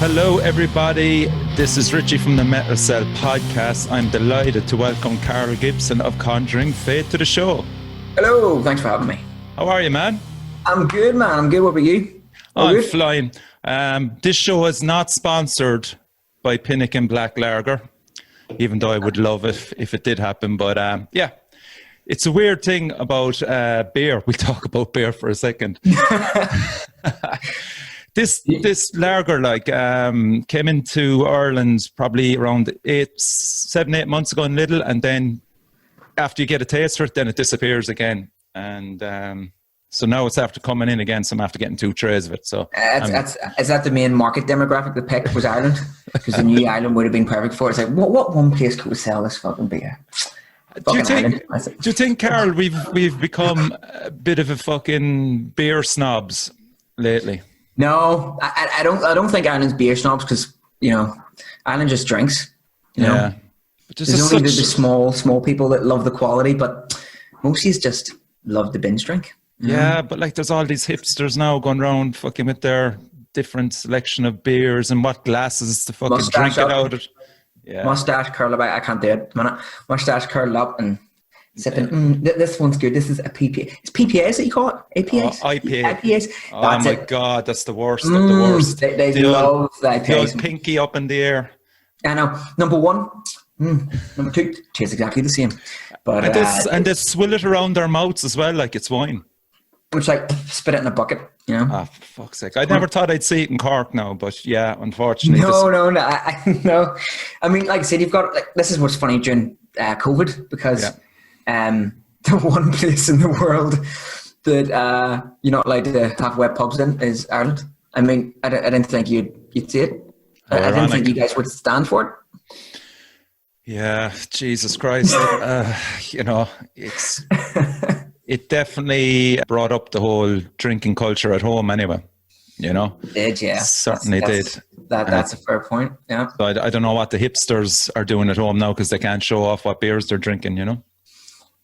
Hello, everybody. This is Richie from the Metal Cell podcast. I'm delighted to welcome Karl Gibson of Conjuring Fate to the show. Hello, thanks for having me. How are you, man? I'm good, man. I'm good. What about you? I'm flying. This show is not sponsored by Pinnock and Black Lager, even though I would love it if it did happen. But yeah, it's a weird thing about beer. We'll talk about beer for a second. This lager came into Ireland probably around 7-8 months ago in Lidl, and then after you get a taste for it, then it disappears again. And so now it's after coming in again, so I'm after getting 2 trays of it. So is that the main market demographic that picked was Ireland? Because the new Ireland would have been perfect for it. It's like, what one place could we sell this fucking beer? Do you think, Karl, we've become a bit of a fucking beer snobs lately? No, I don't think Ireland's beer snobs, because Ireland just drinks. You know? There's only the small people that love the quality, but mostly just love the binge drink. Yeah, but like there's all these hipsters now going around fucking with their different selection of beers and what glasses to fucking drink it out of. Yeah. Mustache curl up. I can't do it. Mustache curled up and sipping. This one's good. This is a PPA. It's PPAs that you call it? APAs? IPAs. Oh my God, that's the worst of the worst. They love the IPAs. The old pinky up in the air. I know. Number 1. Number 2 tastes exactly the same. But and they swill it around their mouths as well, like it's wine. It's like spit it in a bucket, you know. Ah, for fuck's sake! I never thought I'd see it in Cork now, but yeah, unfortunately. No. No. I mean, like I said, you've got this is what's funny during COVID, because the one place in the world that you're not allowed to have wet pubs in is Ireland. I mean, I didn't think you'd see it. I didn't think you guys would stand for it. Yeah, Jesus Christ. It definitely brought up the whole drinking culture at home anyway, It did, yeah. Certainly did. That's a fair point, yeah. So I don't know what the hipsters are doing at home now, because they can't show off what beers they're drinking,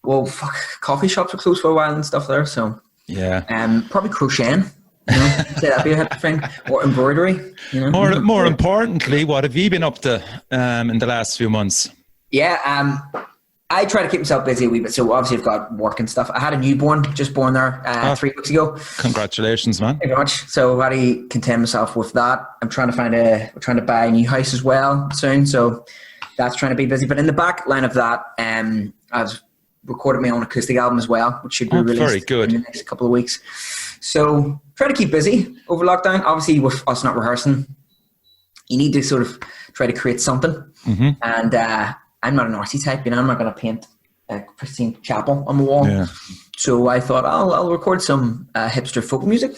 Well, fuck, coffee shops are closed for a while and stuff there, so. Yeah. Probably crocheting, say that'd be a hip thing, or embroidery, More importantly, what have you been up to in the last few months? Yeah, I try to keep myself busy a wee bit. So obviously I've got work and stuff. I had a newborn, just born there 3 weeks ago. Congratulations, man. Thank you very much. So I had to content myself with that. I'm trying to buy a new house as well soon. So that's trying to be busy. But in the back line of that, I've recorded my own acoustic album as well, which should be released very good. in the next couple of weeks. So try to keep busy over lockdown. Obviously with us not rehearsing, you need to sort of try to create something. Mm-hmm. And I'm not an artsy type, I'm not going to paint a pristine chapel on the wall. Yeah. So I thought I'll record some hipster folk music.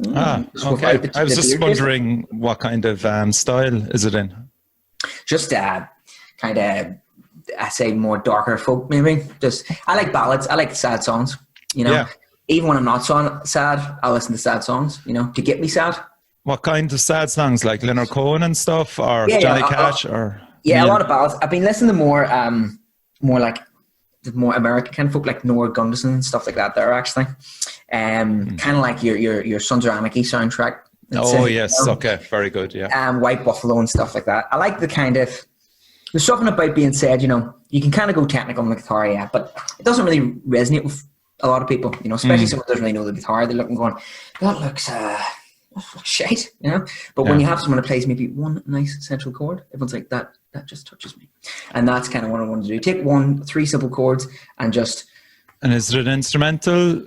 Okay. I was just wondering what kind of style is it in? Just kind of, I say more darker folk maybe. I like ballads. I like sad songs, Yeah. Even when I'm not sad, I'll listen to sad songs, to get me sad. What kind of sad songs, like Leonard Cohen and stuff, or Johnny Cash, or... Yeah, a lot of ballads. I've been listening to more like the more American kind of folk, like Nora Gunderson and stuff like that. There actually, kind of like your Sons of Anarchy soundtrack. Yes, okay, very good. Yeah, White Buffalo and stuff like that. I like the kind of there's something about being said. You can kind of go technical on the guitar, yeah, but it doesn't really resonate with a lot of people. Especially someone who doesn't really know the guitar. They look and going, that looks shite, But when you have someone that plays maybe one nice central chord, everyone's like that just touches me. And that's kind of what I want to do. Take 3 simple chords and just... And is it an instrumental?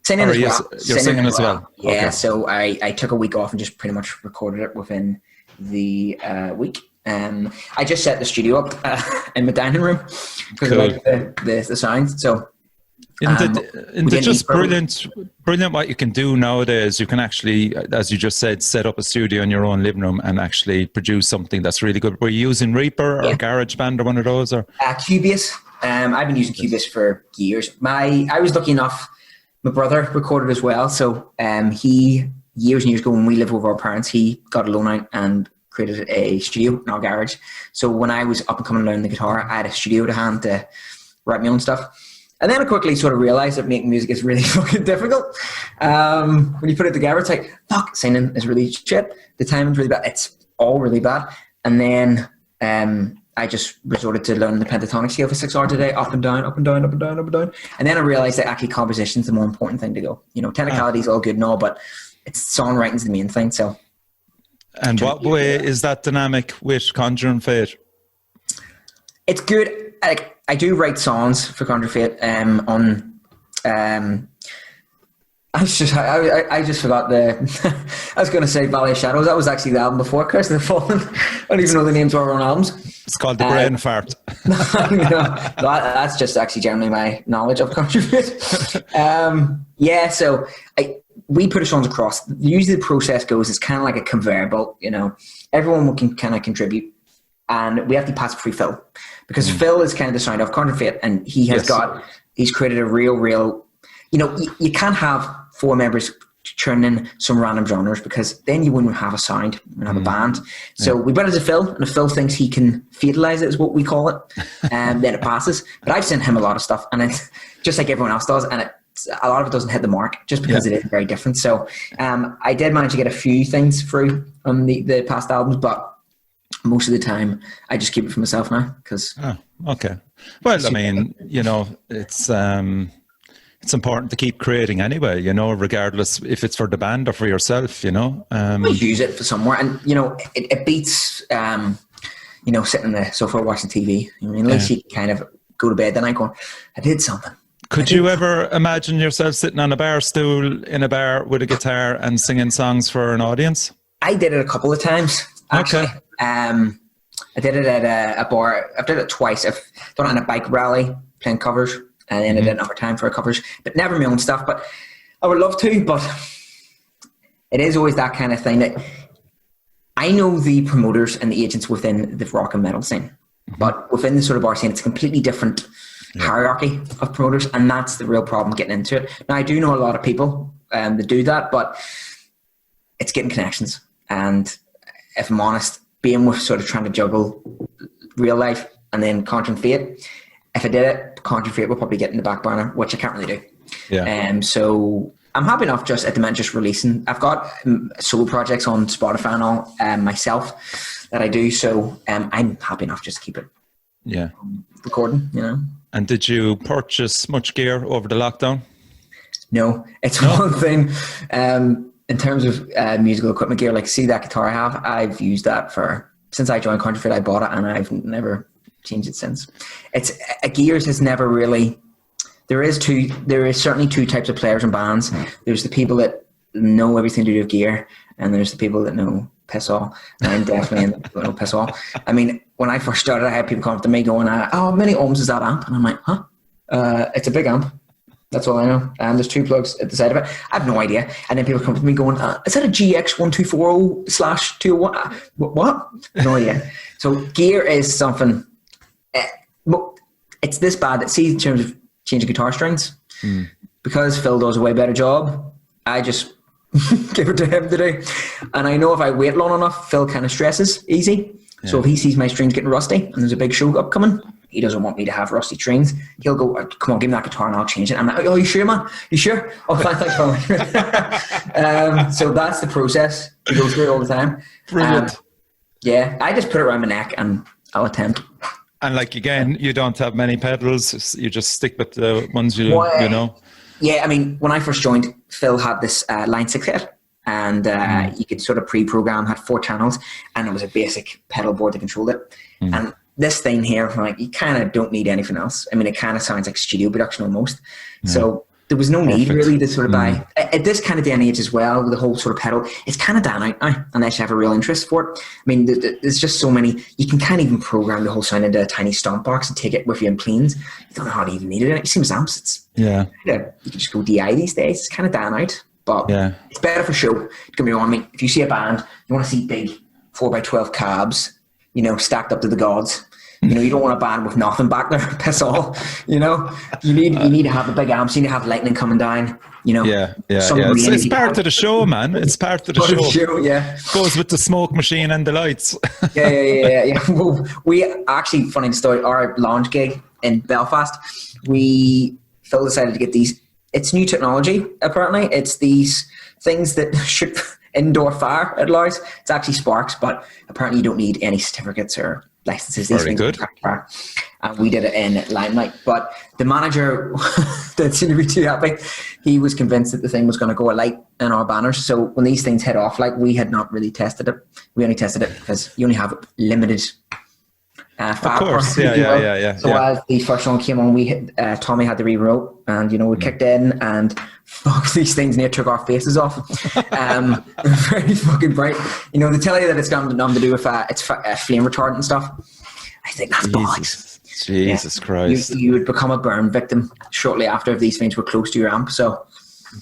Singing as well. You're singing as well? Yeah, okay. So I took a week off and just pretty much recorded it within the week. I just set the studio up in my dining room because I like the sound. So... Isn't it just brilliant what you can do nowadays? You can actually, as you just said, set up a studio in your own living room and actually produce something that's really good. Were you using Reaper or GarageBand or one of those? Or Cubase. I've been using Cubase for years. I was lucky enough, my brother recorded as well. So he, years and years ago when we lived with our parents, he got a loan out and created a studio in our garage. So when I was up and coming learning the guitar, I had a studio to hand to write my own stuff. And then I quickly sort of realized that making music is really fucking difficult. When you put it together, it's like, fuck, singing is really shit. The timing's really bad. It's all really bad. And then I just resorted to learning the pentatonic scale for 6 hours a day, up and down, up and down, up and down, up and down. And then I realized that actually composition's the more important thing to go. You know, technicality's all good and all, but it's songwriting's the main thing. So. And what way is that dynamic with Conjuring Fate? It's good. Like, I do write songs for Conjuring Fate I just forgot I was going to say Valley of Shadows. That was actually the album before Curse of the Fallen. I don't even know the names of our own albums. It's called The Brain Fart. That's just actually generally my knowledge of Conjuring Fate. So we put our songs across. Usually the process goes, it's kind of like a conveyor belt, you know. Everyone can kind of contribute. And we have to pass it through Phil. Because Phil is kind of the sound of Conjuring Fate, and he's created a real, you know, you can't have 4 members churning in some random genres, because then you wouldn't have a sound, you wouldn't have a band. So we brought it to Phil, and if Phil thinks he can fatalize it, is what we call it, then it passes. But I've sent him a lot of stuff, and it's just like everyone else does, and a lot of it doesn't hit the mark just because it is very different. So I did manage to get a few things through on the past albums, but most of the time I just keep it for myself now. Okay. Well, I mean, you know, it's important to keep creating anyway, you know, regardless if it's for the band or for yourself, you know. We use it for somewhere, and you know, it beats you know, sitting on the sofa watching TV. I mean, at least you kind of go to bed the night going, I did something. Could you ever imagine yourself sitting on a bar stool in a bar with a guitar and singing songs for an audience? I did it a couple of times, actually. Okay. I did it at a bar. I've done it twice. I've done it on a bike rally playing covers, and then I did another time for covers, but never my own stuff. But I would love to, but it is always that kind of thing that I know the promoters and the agents within the rock and metal scene, but within the sort of bar scene, it's a completely different hierarchy of promoters, and that's the real problem getting into it. Now, I do know a lot of people that do that, but it's getting connections. And if I'm honest, being with sort of trying to juggle real life and then Conjuring Fate, if I did it, Conjuring Fate will probably get in the back burner, which I can't really do. Yeah. So I'm happy enough just at the moment just releasing. I've got solo projects on Spotify and all myself that I do. So I'm happy enough just to keep it recording, you know. And did you purchase much gear over the lockdown? No, it's one thing. In terms of musical equipment gear, like see that guitar I have, I've used that since I joined Conjuring Fate. I bought it and I've never changed it since. Gears has never really. There is certainly 2 types of players and bands. There's the people that know everything to do with gear, and there's the people that know piss all. And I'm definitely in the know piss all. I mean, when I first started, I had people come up to me going, "Oh, how many ohms is that amp?" And I'm like, "Huh? It's a big amp. That's all I know." And there's 2 plugs at the side of it. I have no idea. And then people come to me going, "Is that a GX1240/201?" What? No idea. So gear is something. It's this bad that, see, in terms of changing guitar strings, because Phil does a way better job, I just give it to him to do. And I know if I wait long enough, Phil kind of stresses easy. Yeah. So if he sees my strings getting rusty and there's a big show upcoming, he doesn't want me to have rusty strings. He'll go, "Come on, give me that guitar and I'll change it." I'm like, "Oh, you sure, man? You sure?" "Oh, fine, thanks for So that's the process. He goes through it all the time. Brilliant. I just put it around my neck and I'll attempt. And like, again, you don't have many pedals. You just stick with the ones you know. Yeah, I mean, when I first joined, Phil had this Line 6 head, and you could sort of pre-program, had 4 channels, and it was a basic pedal board that controlled it. And this thing here, like, you kind of don't need anything else. I mean, it kind of sounds like studio production almost. So there was no need really to sort of buy. At this kind of day and age as well, the whole sort of pedal, it's kind of down out now, unless you have a real interest for it. I mean, there's just so many. You can kind of even program the whole sound into a tiny stomp box and take it with you in planes. You don't know how to even need it. You see with amps, you can just go DI these days. It's kind of down out, but it's better for show. Don't get me wrong. I mean, if you see a band, you want to see big 4x12 cabs, you know, stacked up to the gods. You know, you don't want a band with nothing back there, piss all. You know, you need to have the big amps. You need to have lightning coming down. You know, It's part of the show, man. It's part of the show. Goes with the smoke machine and the lights. Yeah. Well, we actually, funny story. Our launch gig in Belfast, we Phil decided to get these. It's new technology, apparently. It's these things that shoot indoor fire, it allows. It's actually sparks, but apparently you don't need any certificates or licenses. These Very things good. fire. And we did it in Limelight. But the manager didn't seem to be too happy. He was convinced that the thing was going to go alight in our banners. So when these things hit off, like, we had not really tested it. We only tested it because you only have limited fire. Of course, power, yeah. So as the first one came on, we hit, Tommy had the rewrote, and we kicked in, and fuck, these things near took our faces off. Very fucking bright. They tell you that it's got nothing to do with it's flame retardant and stuff. I think that's bollocks. Jesus Christ. You would become a burn victim shortly after if these things were close to your amp. So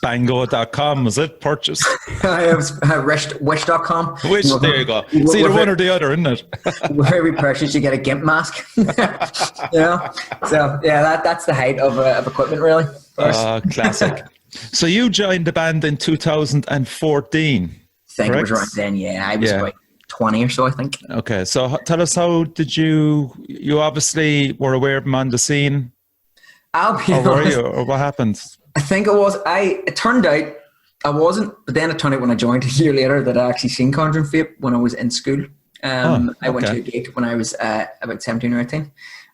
Bango.com, was it? Purchase? I was wish.com. Wish, there you go. It's either one or the other, isn't it? Where we purchase, you get a GIMP mask. So, yeah, that's the height of equipment, really. Classic. So you joined the band in 2014. I think it was around then, yeah. I was about 20 or so, I think. Okay, so tell us, how did you obviously were aware of him on the scene? I'll be honest. Were you, or what happened? I think it was. It turned out I wasn't, but then it turned out when I joined a year later that I actually seen Conjuring Fate when I was in school. I went to a gig when I was about 17 or 18,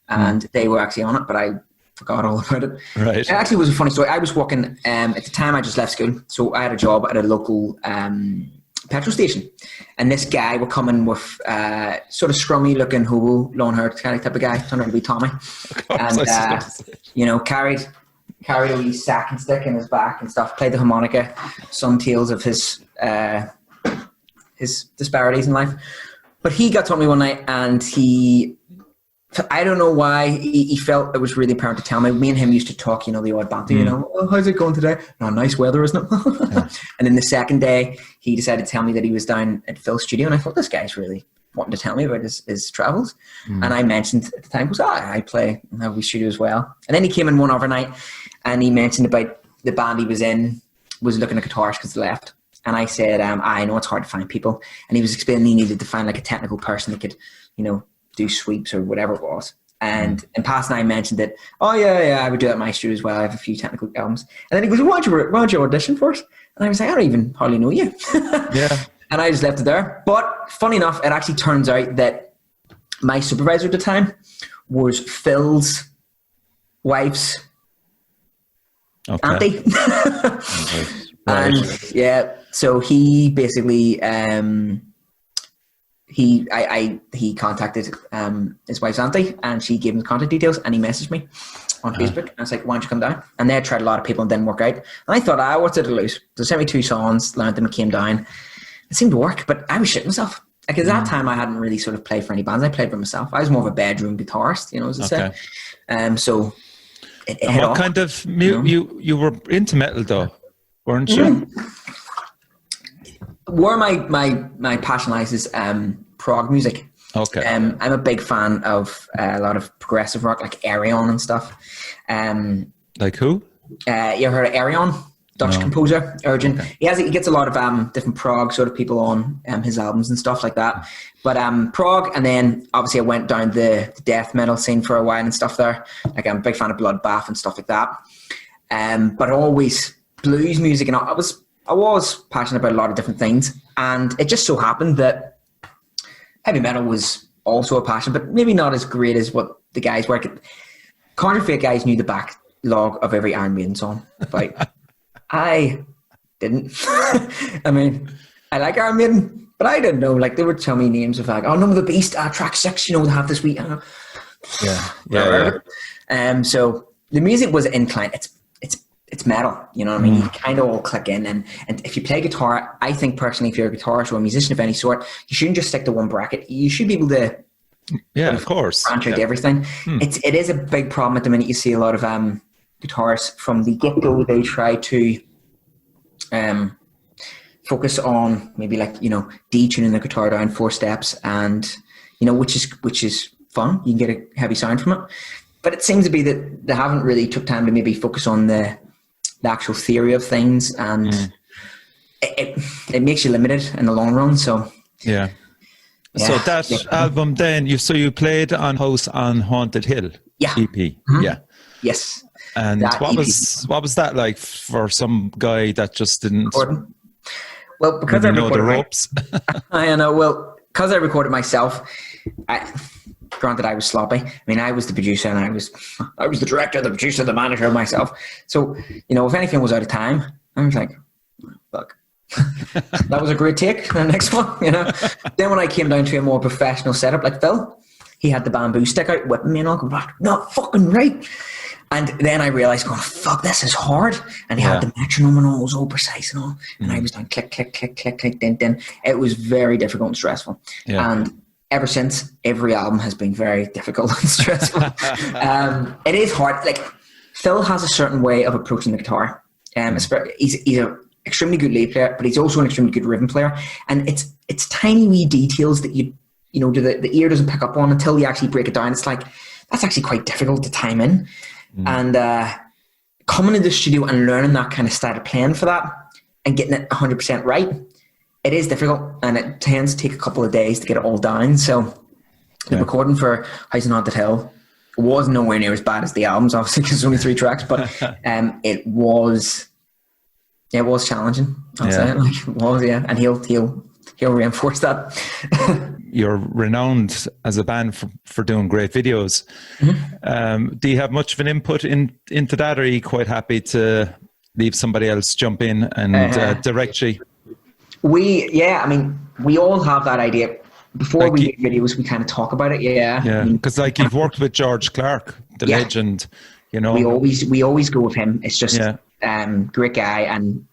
and they were actually on it, but I forgot all about it. Right. It actually was a funny story. I was working, at the time I just left school, so I had a job at a local petrol station, and this guy would come in with sort of scrummy looking hobo, long hair kind of type of guy, turned out to be Tommy, and carried a wee sack and stick in his back and stuff, played the harmonica, sung tales of his disparities in life. But he got to me one night, and I don't know why, he felt it was really apparent to tell me. Me and him used to talk, the odd banter, oh, how's it going today? No, nice weather, isn't it? Yeah. And then the second day, he decided to tell me that he was down at Phil's studio, and I thought, this guy's really wanting to tell me about his travels. And I mentioned at the time, I play in a wee studio as well. And then he came in one overnight, and he mentioned about the band he was in was looking at guitars because they left. And I said, I know it's hard to find people. And he was explaining he needed to find like a technical person that could, do sweeps or whatever it was. And in passing, I mentioned that, I would do that at my studio as well. I have a few technical albums. And then he goes, why don't you audition for it? And I was like, I don't even hardly know you. Yeah. And I just left it there. But funny enough, it actually turns out that my supervisor at the time was Phil's wife's auntie. Okay. Right. And yeah, so he basically he contacted his wife's auntie, and she gave him the contact details, and he messaged me on Facebook, and I was like, why don't you come down? And they had tried a lot of people and didn't work out, and I thought, what's it to lose? So they sent me 2 songs, learned them, and came down. It seemed to work, but I was shitting myself. Like, at that time, I hadn't really sort of played for any bands. I played for myself. I was more of a bedroom guitarist, as I say. So it and what kind of you were into metal though, weren't you? Where my passion lies is prog music. Okay. I'm a big fan of a lot of progressive rock, like Arion and stuff. Like who? You ever heard of Arion? Dutch composer, Urgent. Okay. He gets a lot of different prog sort of people on his albums and stuff like that. But prog, and then obviously I went down the death metal scene for a while and stuff there. Like, I'm a big fan of Bloodbath and stuff like that. But always blues music, and I was passionate about a lot of different things, and it just so happened that heavy metal was also a passion, but maybe not as great as what the guys were. Conjuring Fate guys knew the backlog of every Iron Maiden song, but I didn't. I mean, I like Iron Maiden, but I didn't know. Like, they would tell me names of like, Number of the Beast, track 6, they have this week. Yeah. So the music was inclined. It's metal, you know what I mean? You kind of all click in, and if you play guitar, I think personally, if you're a guitarist or a musician of any sort, you shouldn't just stick to one bracket. You should be able to, of course, branch out to everything. It is a big problem at the minute. You see a lot of guitarists from the get-go. They try to focus on maybe detuning the guitar down 4 steps, and which is fun. You can get a heavy sound from it, but it seems to be that they haven't really took time to maybe focus on the actual theory of things, and it makes you limited in the long run. So so that album, then you played on House on Haunted Hill EP. Yes. And That what EP. was that like for some guy that just didn't Gordon? Well, because I really know the recorded ropes? I know. Well, because I recorded myself, granted I was sloppy. I mean, I was the producer and I was the director, the producer, the manager myself. So, if anything was out of time, I was like, fuck. That was a great take. The next one, Then when I came down to a more professional setup, like Phil, he had the bamboo stick out whipping me and all. Going, not fucking right. And then I realized, going, fuck, this is hard. And he had the metronome and all, was all precise and all. And I was doing click, click, click, click, click, din. It was very difficult and stressful. Yeah. And ever since, every album has been very difficult and stressful. It is hard. Like, Phil has a certain way of approaching the guitar. He's an extremely good lead player, but he's also an extremely good rhythm player. And it's tiny wee details that the ear doesn't pick up on until you actually break it down. It's like, that's actually quite difficult to time in. And coming into the studio and learning that kind of style of playing for that and getting it 100% right, it is difficult, and it tends to take a couple of days to get it all down. So the recording for House on Haunted Hill was nowhere near as bad as the albums, obviously, because it's only 3 tracks, but it was challenging. I'll say it. Like, it was, and he'll reinforce that. You're renowned as a band for doing great videos. Do you have much of an input into that, or are you quite happy to leave somebody else jump in and direct you? We all have that idea. Before we do videos, we kind of talk about it. Yeah. Because you've worked with George Clark, the legend. We always go with him. It's just great guy, and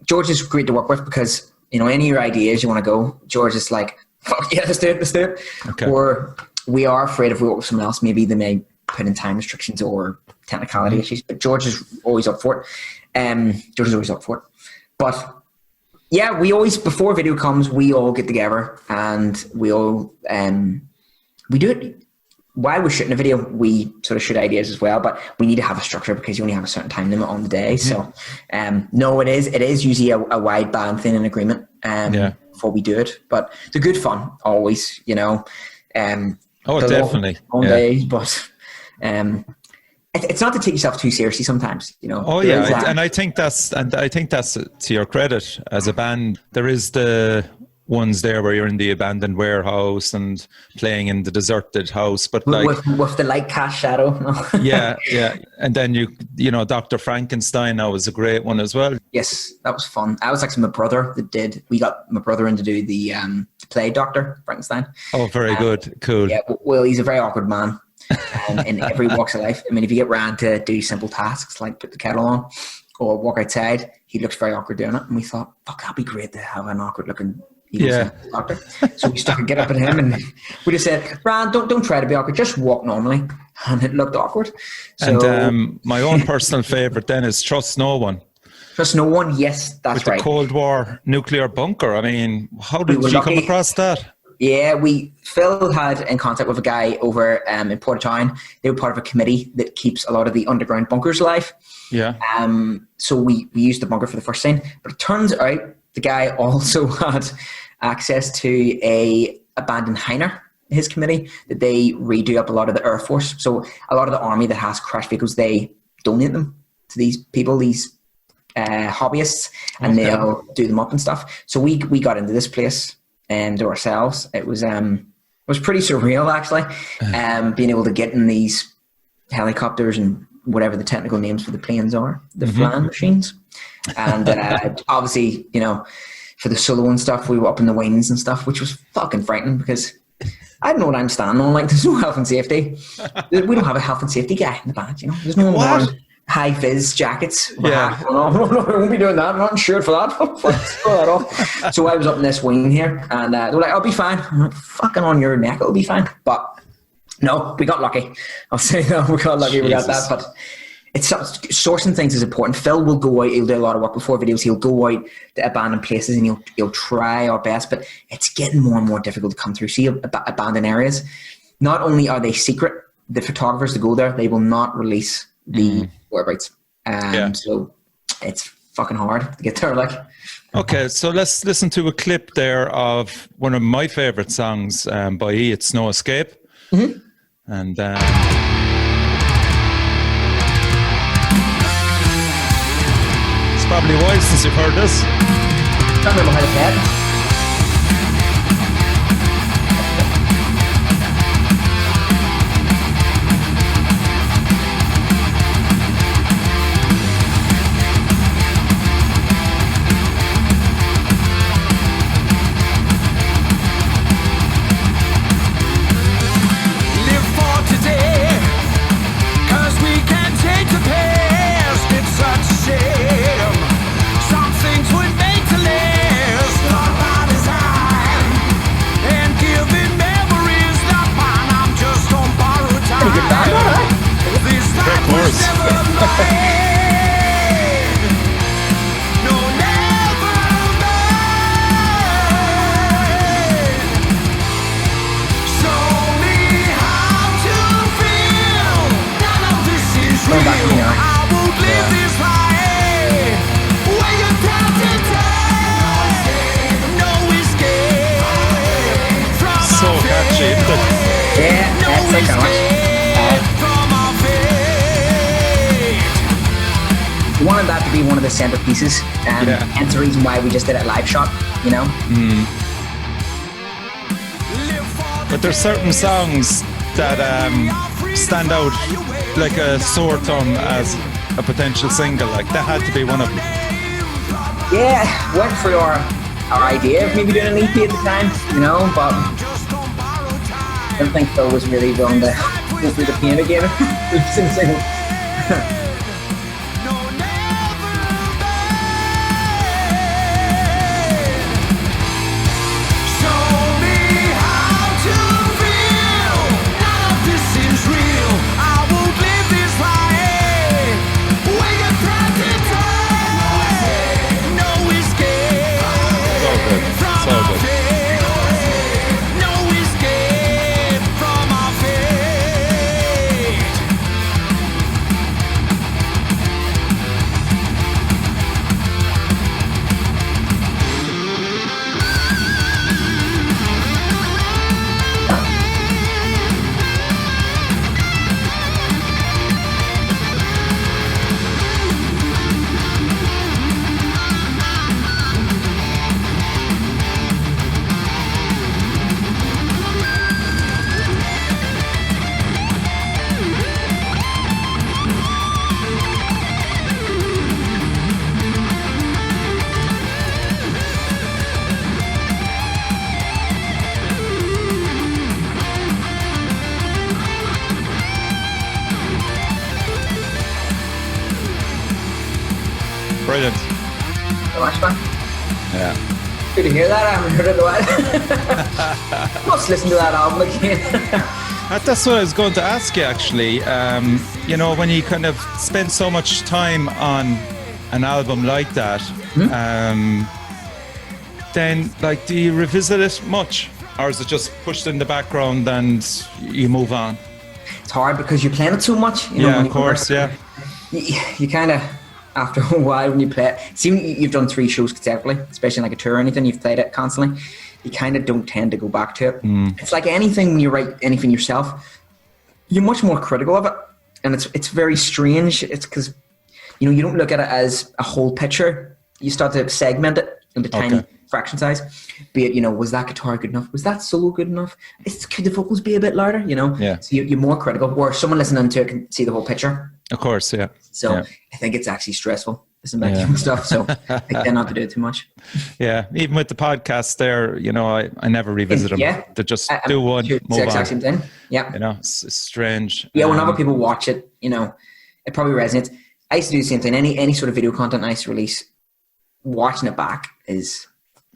George is great to work with because any of your ideas you want to go, George is like, fuck yeah, let's do it. Okay. Or we are afraid if we work with someone else, maybe they may put in time restrictions or technicality issues. But George is always up for it. But yeah, we always, before a video comes, we all get together and we all we do it while we're shooting a video. We sort of shoot ideas as well, but we need to have a structure because you only have a certain time limit on the day. So no, it is usually a wide band thing, an agreement before we do it, but they're good fun always, definitely on days, but it's not to take yourself too seriously sometimes, and I think that's to your credit as a band. There is the ones there where you're in the abandoned warehouse and playing in the deserted house, but like with the light cast shadow. And then Dr. Frankenstein, that was a great one as well. Yes, that was fun. I was actually we got my brother in to do the play Dr. Frankenstein. Oh, very good. Cool. Yeah, well, he's a very awkward man in every walks of life. I mean, if you get round to do simple tasks like put the kettle on or walk outside, he looks very awkward doing it, and we thought, fuck, that'd be great to have an awkward looking doctor. So we stuck a get up at him, and we just said, Brand, don't try to be awkward, just walk normally. And it looked awkward. So, and my own personal favourite then is Trust No One. Trust No One, yes, that's right. The Cold War nuclear bunker. I mean, how did you come across that? Yeah, Phil had in contact with a guy over in Portadown. They were part of a committee that keeps a lot of the underground bunkers alive. Yeah. So we used the bunker for the first scene, but it turns out the guy also had access to a abandoned hangar, his committee, that they redo up a lot of the Air Force. So a lot of the army that has crashed vehicles, they donate them to these people, these hobbyists, and they'll do them up and stuff. So we got into this place to ourselves. It was pretty surreal, actually, being able to get in these helicopters and whatever the technical names for the planes are, the flying machines. And obviously, for the solo and stuff, we were up in the wings and stuff, which was fucking frightening because I don't know what I'm standing on. Like, there's no health and safety. We don't have a health and safety guy in the band, There's no one wearing high vis jackets. Yeah. No, I won't be doing that. I'm not insured for that. That off. So I was up in this wing here, and they were like, I'll be fine. I'm like, fucking on your neck, it'll be fine. But no, we got lucky. I'll say no, we got lucky. Jesus. We got that. But it's sourcing things is important. Phil will go out, he'll do a lot of work before videos, he'll go out to abandoned places and he'll try our best, but it's getting more and more difficult to come through. See, abandoned areas, not only are they secret, the photographers that go there, they will not release the whereabouts. So it's fucking hard to get there. Like, okay, so let's listen to a clip there of one of my favorite songs by E, It's No Escape. And probably a while since you've heard this. Can't remember how to play it. We wanted that to be one of the centerpieces, and hence the reason why we just did it live shot, you know. But there's certain songs that stand out like a sore thumb as a potential single. Like that had to be one of them. Yeah, went for our idea of maybe doing an EP at the time, you know, but I don't think Phil was really willing to go through the pain again. Brilliant. Yeah. Good to hear that. I haven't heard it in a while. Must listen to that album again. That's what I was going to ask you, actually. You know, when you kind of spend so much time on an album like that, then, like, do you revisit it much? Or is it just pushed in the background and you move on? It's hard because you're playing it so much. You know, yeah, of course, yeah. You kind of, after a while when you play it, see, you've done 3 shows consecutively, especially like a tour or anything, you've played it constantly, you kind of don't tend to go back to it. It's like anything, when you write anything yourself, you're much more critical of it, and it's very strange. It's because, you know, you don't look at it as a whole picture, you start to segment it into tiny fraction size. Be it, you know, was that guitar good enough? Was that solo good enough? Could the vocals be a bit louder? You know, so you're more critical. Where someone listening to it can see the whole picture. Of course, yeah. So I think it's actually stressful listening back to stuff. So I tend not to do it too much. Yeah, even with the podcast, there, you know, I never revisit them. Yeah, they just do one, move on. Exact same thing. Yeah, you know, it's strange. Yeah, when other people watch it, you know, it probably resonates. I used to do the same thing. Any sort of video content I used to release, watching it back is.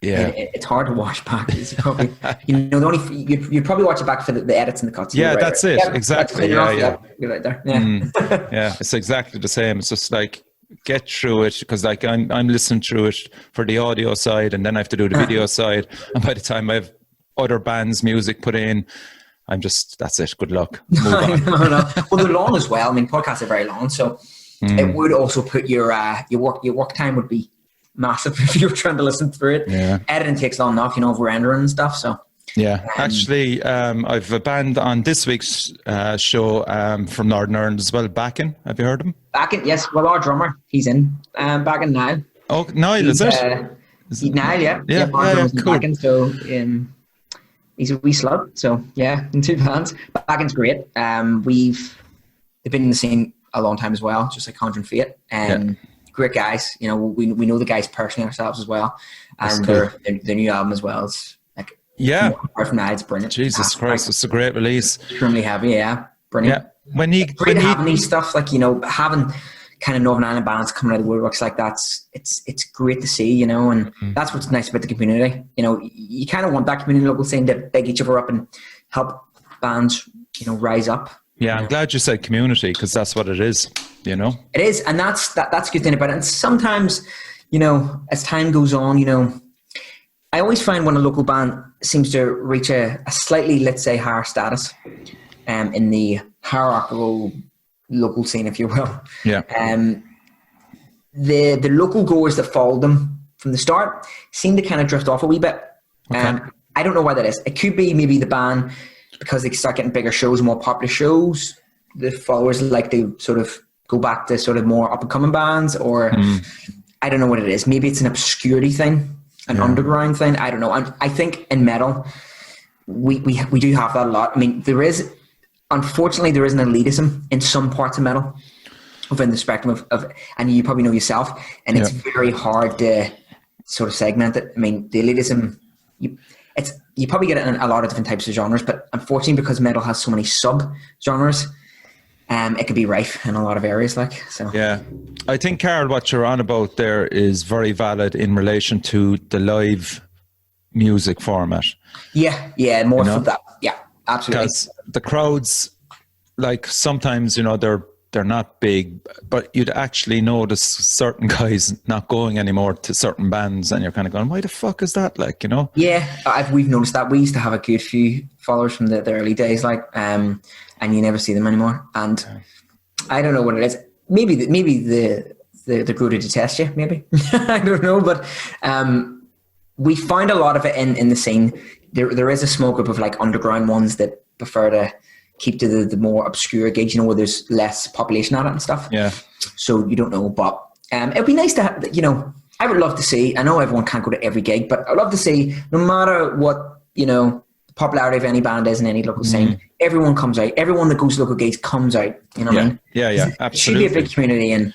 Yeah, it's hard to watch back. It's probably, you know, the only you'd probably watch it back for the edits and the cuts. Yeah, that's it. Yeah, exactly. Yeah. You're right there. Yeah. Yeah, it's exactly the same. It's just like get through it, because like I'm listening through it for the audio side, and then I have to do the video side. And by the time I have other bands' music put in, I'm just, that's it. Good luck. Move on. No. Well, they're long as well. I mean, podcasts are very long, so it would also put your work time would be massive if you're trying to listen through it. Yeah. Editing takes long enough, you know, of rendering and stuff. So Yeah, actually, I've a band on this week's show from Northern Ireland as well, Backen. Have you heard of him? Backen, yes. Well, our drummer, he's in. Backen now. Oh, Niall, is it? He's Niall, yeah. Yeah, cool. Backen, so he's a wee slut. So yeah, in two bands. Backen's great. They've been in the scene a long time as well, just like Conjuring Fate. Great guys. You know, we know the guys personally ourselves as well, and cool. their new album as well is like apart from that, it's brilliant. Jesus Christ, it's a great release. Extremely heavy, yeah, brilliant. Yeah, when having these stuff, like, you know, having kind of Northern Ireland bands coming out of the woodworks like that's it's great to see, you know, and that's what's nice about the community. You know, you kind of want that community local scene to big each other up and help bands, you know, rise up. Yeah, I'm glad you said community, because that's what it is, you know. It is, and that's a good thing about it. And sometimes, you know, as time goes on, you know, I always find when a local band seems to reach a slightly, let's say, higher status in the hierarchical local scene, if you will. Yeah. The local goers that followed them from the start seem to kind of drift off a wee bit. Okay. I don't know why that is. It could be maybe the band, because they start getting bigger shows, more popular shows, the followers like to sort of go back to sort of more up and coming bands, or I don't know what it is. Maybe it's an obscurity thing, an underground thing. I don't know. I think in metal, we do have that a lot. I mean, unfortunately, there is an elitism in some parts of metal within the spectrum of and you probably know yourself, and it's very hard to sort of segment it. I mean, the elitism, you probably get it in a lot of different types of genres, but unfortunately, because metal has so many sub-genres, it could be rife in a lot of areas, like, so. Yeah. I think, Karl, what you're on about there is very valid in relation to the live music format. Yeah, more for that. Yeah, absolutely. Because the crowds, like, sometimes, you know, they're not big, but you'd actually notice certain guys not going anymore to certain bands, and you're kind of going, why the fuck is that, like, you know? Yeah, we've noticed that. We used to have a good few followers from the early days, like, and you never see them anymore. And I don't know what it is. Maybe the crew to detest you, maybe. I don't know, but we find a lot of it in the scene. There is a small group of like underground ones that prefer to keep to the more obscure gigs, you know, where there's less population at it and stuff. Yeah. So you don't know, but it'd be nice to have, you know, I would love to see, I know everyone can't go to every gig, but I'd love to see, no matter what, you know, the popularity of any band is in any local scene, everyone comes out. Everyone that goes to local gigs comes out, you know what I mean? Yeah, absolutely. It should be a big community, and,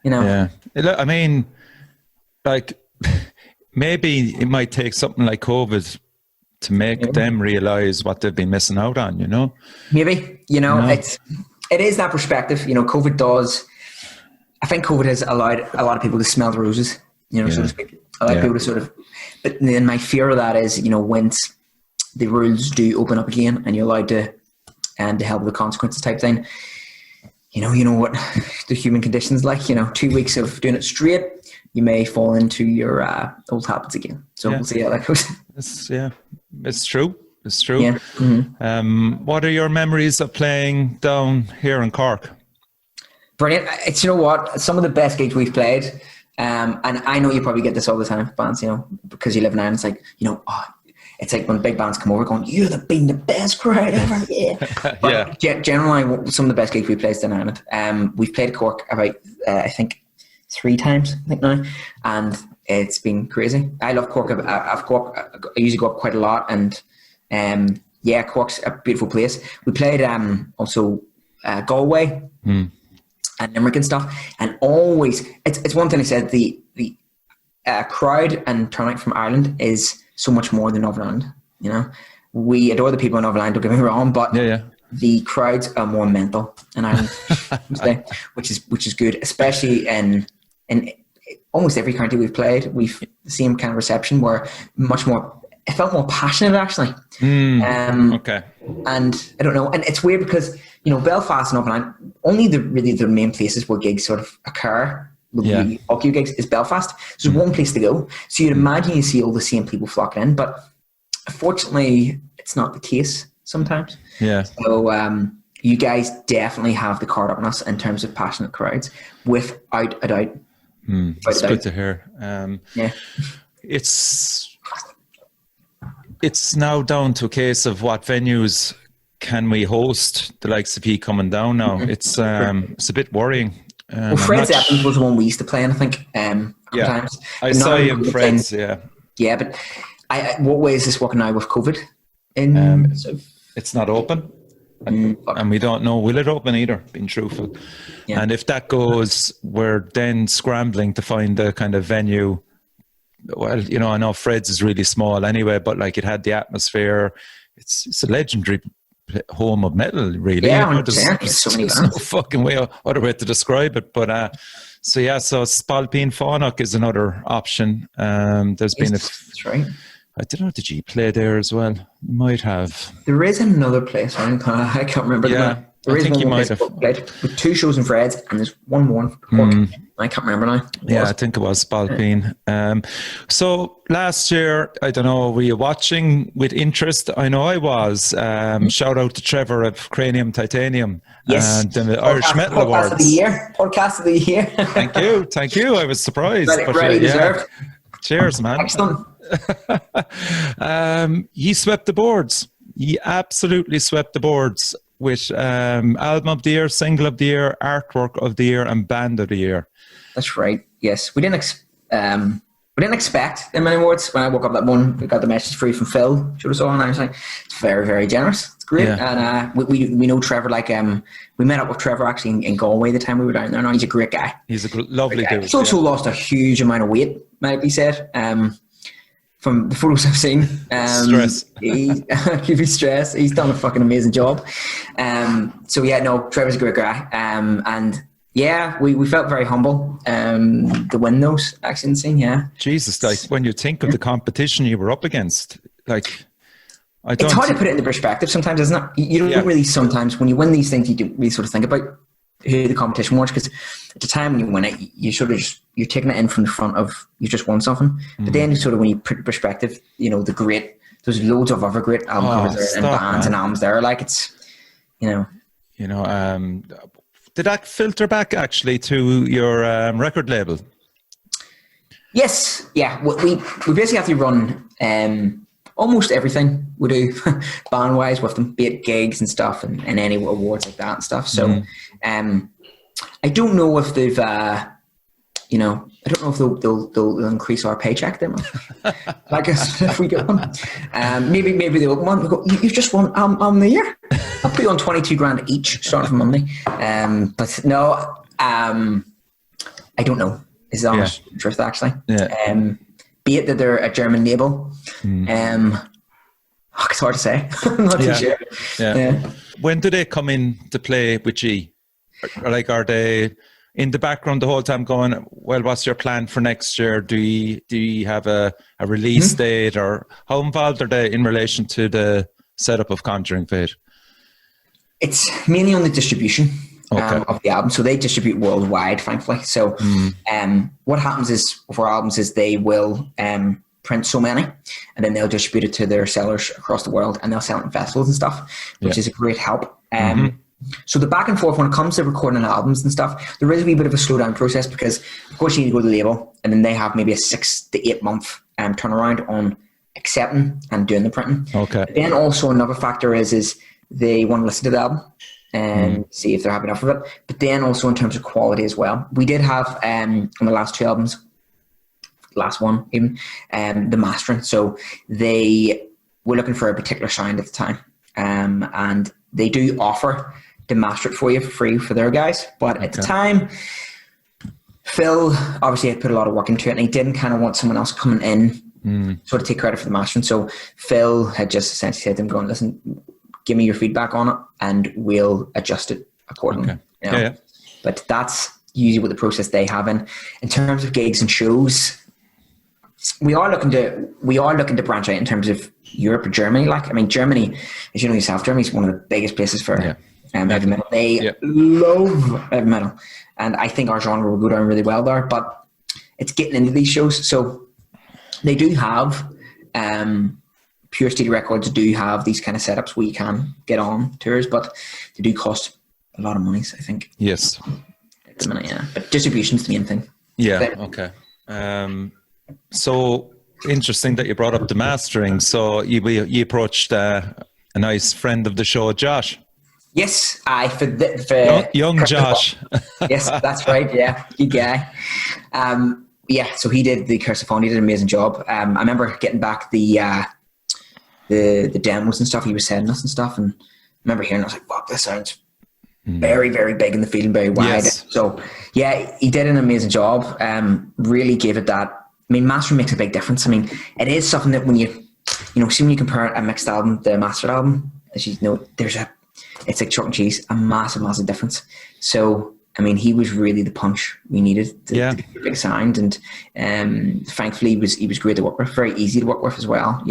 you know. Yeah. I mean, like, maybe it might take something like COVID to make them realize what they've been missing out on, you know? Maybe, you know, it is that perspective. You know, I think COVID has allowed a lot of people to smell the roses, you know, so to speak. Allowed people to sort of, but then my fear of that is, you know, once the rules do open up again and you're allowed to help with the consequences type thing, you know what the human condition's like, you know, 2 weeks of doing it straight, you may fall into your old habits again. So we'll see how that goes. It's true. It's true. Yeah. Mm-hmm. What are your memories of playing down here in Cork? Brilliant. It's, you know what, some of the best gigs we've played, and I know you probably get this all the time, bands, you know, because you live in Ireland, it's like, you know, it's like when big bands come over going, you've been the best crowd ever. Yeah. But generally, some of the best gigs we've played in Ireland. We've played Cork about, I think, 3 times, I think now, and it's been crazy. I love Cork. I usually go up quite a lot, and Cork's a beautiful place. We played also Galway and Limerick and stuff, and always it's one thing I said, the crowd and turnout from Ireland is so much more than Northern Ireland. You know, we adore the people in Northern Ireland, don't get me wrong, but the crowds are more mental in Ireland, which is good, especially in almost every county we've played. We've the same kind of reception, where much more, it felt more passionate actually. Okay. And I don't know, and it's weird because, you know, Belfast and Northern Ireland, only the main places where gigs sort of occur, hockey gigs, is Belfast. So there's one place to go. So you'd imagine you see all the same people flocking in, but unfortunately it's not the case sometimes. Yeah. So you guys definitely have the card up on us in terms of passionate crowds, without a doubt. It's good to hear. it's now down to a case of what venues can we host the likes of he coming down now. It's a bit worrying. Well, Fred Zeppelin was the one we used to play in, I think. Times. I saw you in Fred's. Yeah, but what way is this working now with COVID? It's not open. And we don't know, will it open either, being truthful. Yeah. And if that goes, we're then scrambling to find the kind of venue. Well, you know, I know Fred's is really small anyway, but like it had the atmosphere. It's a legendary home of metal, really. Yeah, you know, there's so many bands. No fucking other way to describe it. But so Spalpeen Faunach is another option. There's been that's right. I don't know, did you play there as well? You might have. There is another place. I can't remember. Yeah, there is I think you might have. Played with 2 shows in Fred's, and there's one more in Cork. I can't remember now. Yeah, I think it was Spalpeen. So last year, I don't know, were you watching with interest? I know I was. Shout out to Trevor of Cranium Titanium. Yes. And the Irish Metal Awards. Podcast of the year. Thank you. I was surprised. Right, deserved. Cheers, man. Excellent. He swept the boards. He absolutely swept the boards with album of the year, single of the year, artwork of the year, and band of the year. That's right. Yes, we didn't expect them many awards. When I woke up that morning, we got the message free from Phil. Should have saw, and I was like, it's very, very generous. It's great. Yeah. And we know Trevor. Like we met up with Trevor actually in Galway the time we were down there. Now he's a great guy. He's a lovely dude. He's also lost a huge amount of weight, might be said. From the photos I've seen, stress. Give me stress. He's done a fucking amazing job. Trevor's a great guy. And yeah, we felt very humble to win those actually insane. Yeah. Jesus, like when you think of the competition you were up against, like it's hard to put it into perspective sometimes, isn't it? You don't really sometimes when you win these things, you don't really sort of think about who the competition was, because at the time when you win it, you sort of you're taking it in from the front of you just won something. But then sort of when you put it perspective, you know, there's loads of other great album covers there, and bands and albums there. Like it's, did that filter back actually to your record label? Yes. Yeah. We basically have to run almost everything we do band wise with them, be it gigs and stuff and any awards like that and stuff. So I don't know if they've I don't know if they'll increase our paycheck that much. Like if we get one. Maybe they will come on and go, you've just won album of the year. I'll put you on 22 grand each starting from Monday. But no, I don't know. Is the honest truth actually. Yeah. Be it that they're a German label. It's hard to say. I'm not too sure. Yeah. When do they come in to play with G? Like, are they in the background the whole time going, well, what's your plan for next year? Do you have a release date, or how involved are they in relation to the setup of Conjuring Fate? It's mainly on the distribution of the album. So they distribute worldwide, thankfully. So what happens is for albums is they will print so many, and then they'll distribute it to their sellers across the world, and they'll sell it in festivals and stuff, which is a great help. So the back and forth when it comes to recording albums and stuff, there is a wee bit of a slowdown process because, of course, you need to go to the label, and then they have maybe a 6 to 8 month turnaround on accepting and doing the printing. Okay. But then also another factor is they want to listen to the album and see if they're happy enough with it. But then also in terms of quality as well, we did have on the last 2 albums, last one even, the mastering. So they were looking for a particular sound at the time, and they do offer to master it for you for free for their guys. But at the time, Phil obviously had put a lot of work into it, and he didn't kind of want someone else coming in sort of take credit for the mastering. So Phil had just essentially said to him, going, listen, give me your feedback on it and we'll adjust it accordingly. Okay. You know? Yeah. But that's usually what the process they have. In terms of gigs and shows, we are looking to branch out in terms of Europe or Germany. Like, I mean, Germany, as you know yourself, Germany's one of the biggest places for heavy metal. They love heavy metal, and I think our genre will go down really well there. But it's getting into these shows, so they do have Pure Steel Records do have these kind of setups where you can get on tours, but they do cost a lot of money. I think. Yes. At the minute, yeah. But distribution's the main thing. Yeah. Okay. So interesting that you brought up the mastering. So you approached a nice friend of the show, Josh. Yes, for young Josh. Yes, that's right. Yeah, good guy. So he did the Curse of Fun. He did an amazing job. I remember getting back the demos and stuff he was sending us and stuff, and I remember hearing, I was like, "Fuck, this sounds very, very big in the field and very wide." Yes. So yeah, he did an amazing job. Really gave it that. I mean, mastering makes a big difference. I mean, it is something that when see when you compare a mixed album, the mastered album, as you know, it's like chalk and cheese, a massive, massive difference. So, I mean, he was really the punch we needed to get a big sound, and thankfully he was great to work with, very easy to work with as well.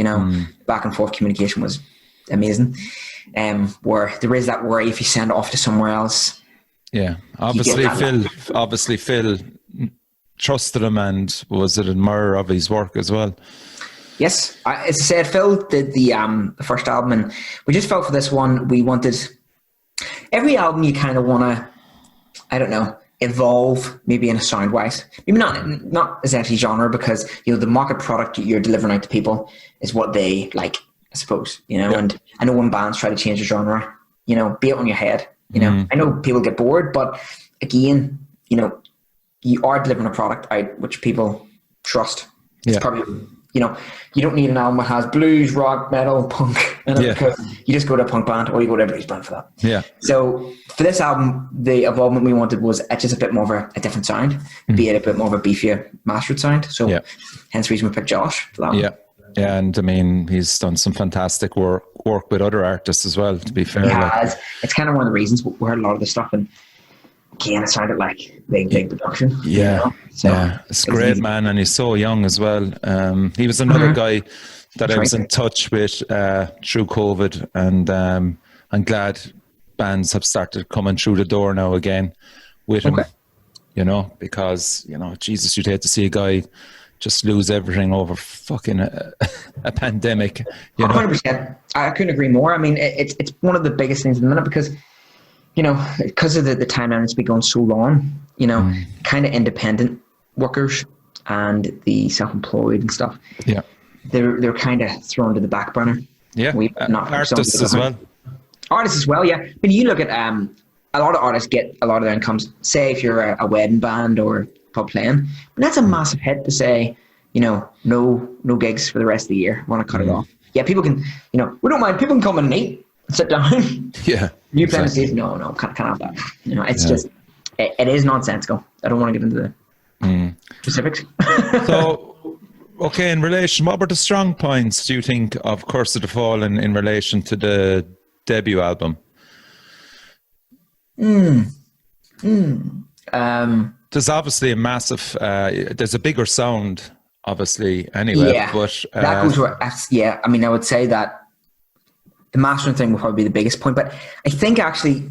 Back and forth communication was amazing. Where there is that worry if you send it off to somewhere else. Yeah, obviously Phil trusted him and was an admirer of his work as well. Yes, as I said, Phil did the first album, and we just felt for this one we wanted every album you kind of want to, I don't know, evolve maybe in a sound wise, maybe not essentially genre, because the market product you're delivering out to people is what they like, I suppose. And I know when bands try to change the genre, be it on your head. I know people get bored, but again, you are delivering a product out which people trust. It's probably, you don't need an album that has blues, rock, metal, punk, because you just go to a punk band or you go to a blues band for that. Yeah. So for this album, the evolvement we wanted was just a bit more of a different sound, be it a bit more of a beefier mastered sound. So hence the reason we picked Josh for that one. Yeah, and I mean, he's done some fantastic work with other artists as well, to be fair. Yeah, it's kind of one of the reasons we heard a lot of the stuff, and again, it sounded like big production. Yeah, so it's great, man, and he's so young as well. He was another guy that I was in touch with through COVID, and I'm glad bands have started coming through the door now again with him, because, Jesus, you'd hate to see a guy just lose everything over fucking a pandemic. 100%. I couldn't agree more. I mean, it's one of the biggest things in the minute because, because of the timeline it's been going so long, kind of independent workers and the self-employed and stuff. Yeah. They're kind of thrown to the back burner. Yeah. Artists as well. Artists as well, yeah. When you look at a lot of artists get a lot of their incomes, say if you're a wedding band or pub playing, and that's a massive hit to say, no gigs for the rest of the year, want to cut it off. Yeah, people can, we don't mind, people can come and eat and sit down. Yeah. You plan to say, no, can't have that. It's just, it is nonsensical. I don't want to get into the specifics. So, okay, in relation, what were the strong points, do you think, of Curse of the Fallen in relation to the debut album? There's obviously a massive, there's a bigger sound, obviously, anyway. Yeah, but, that goes where, I mean, I would say that the mastering thing will probably be the biggest point, but I think actually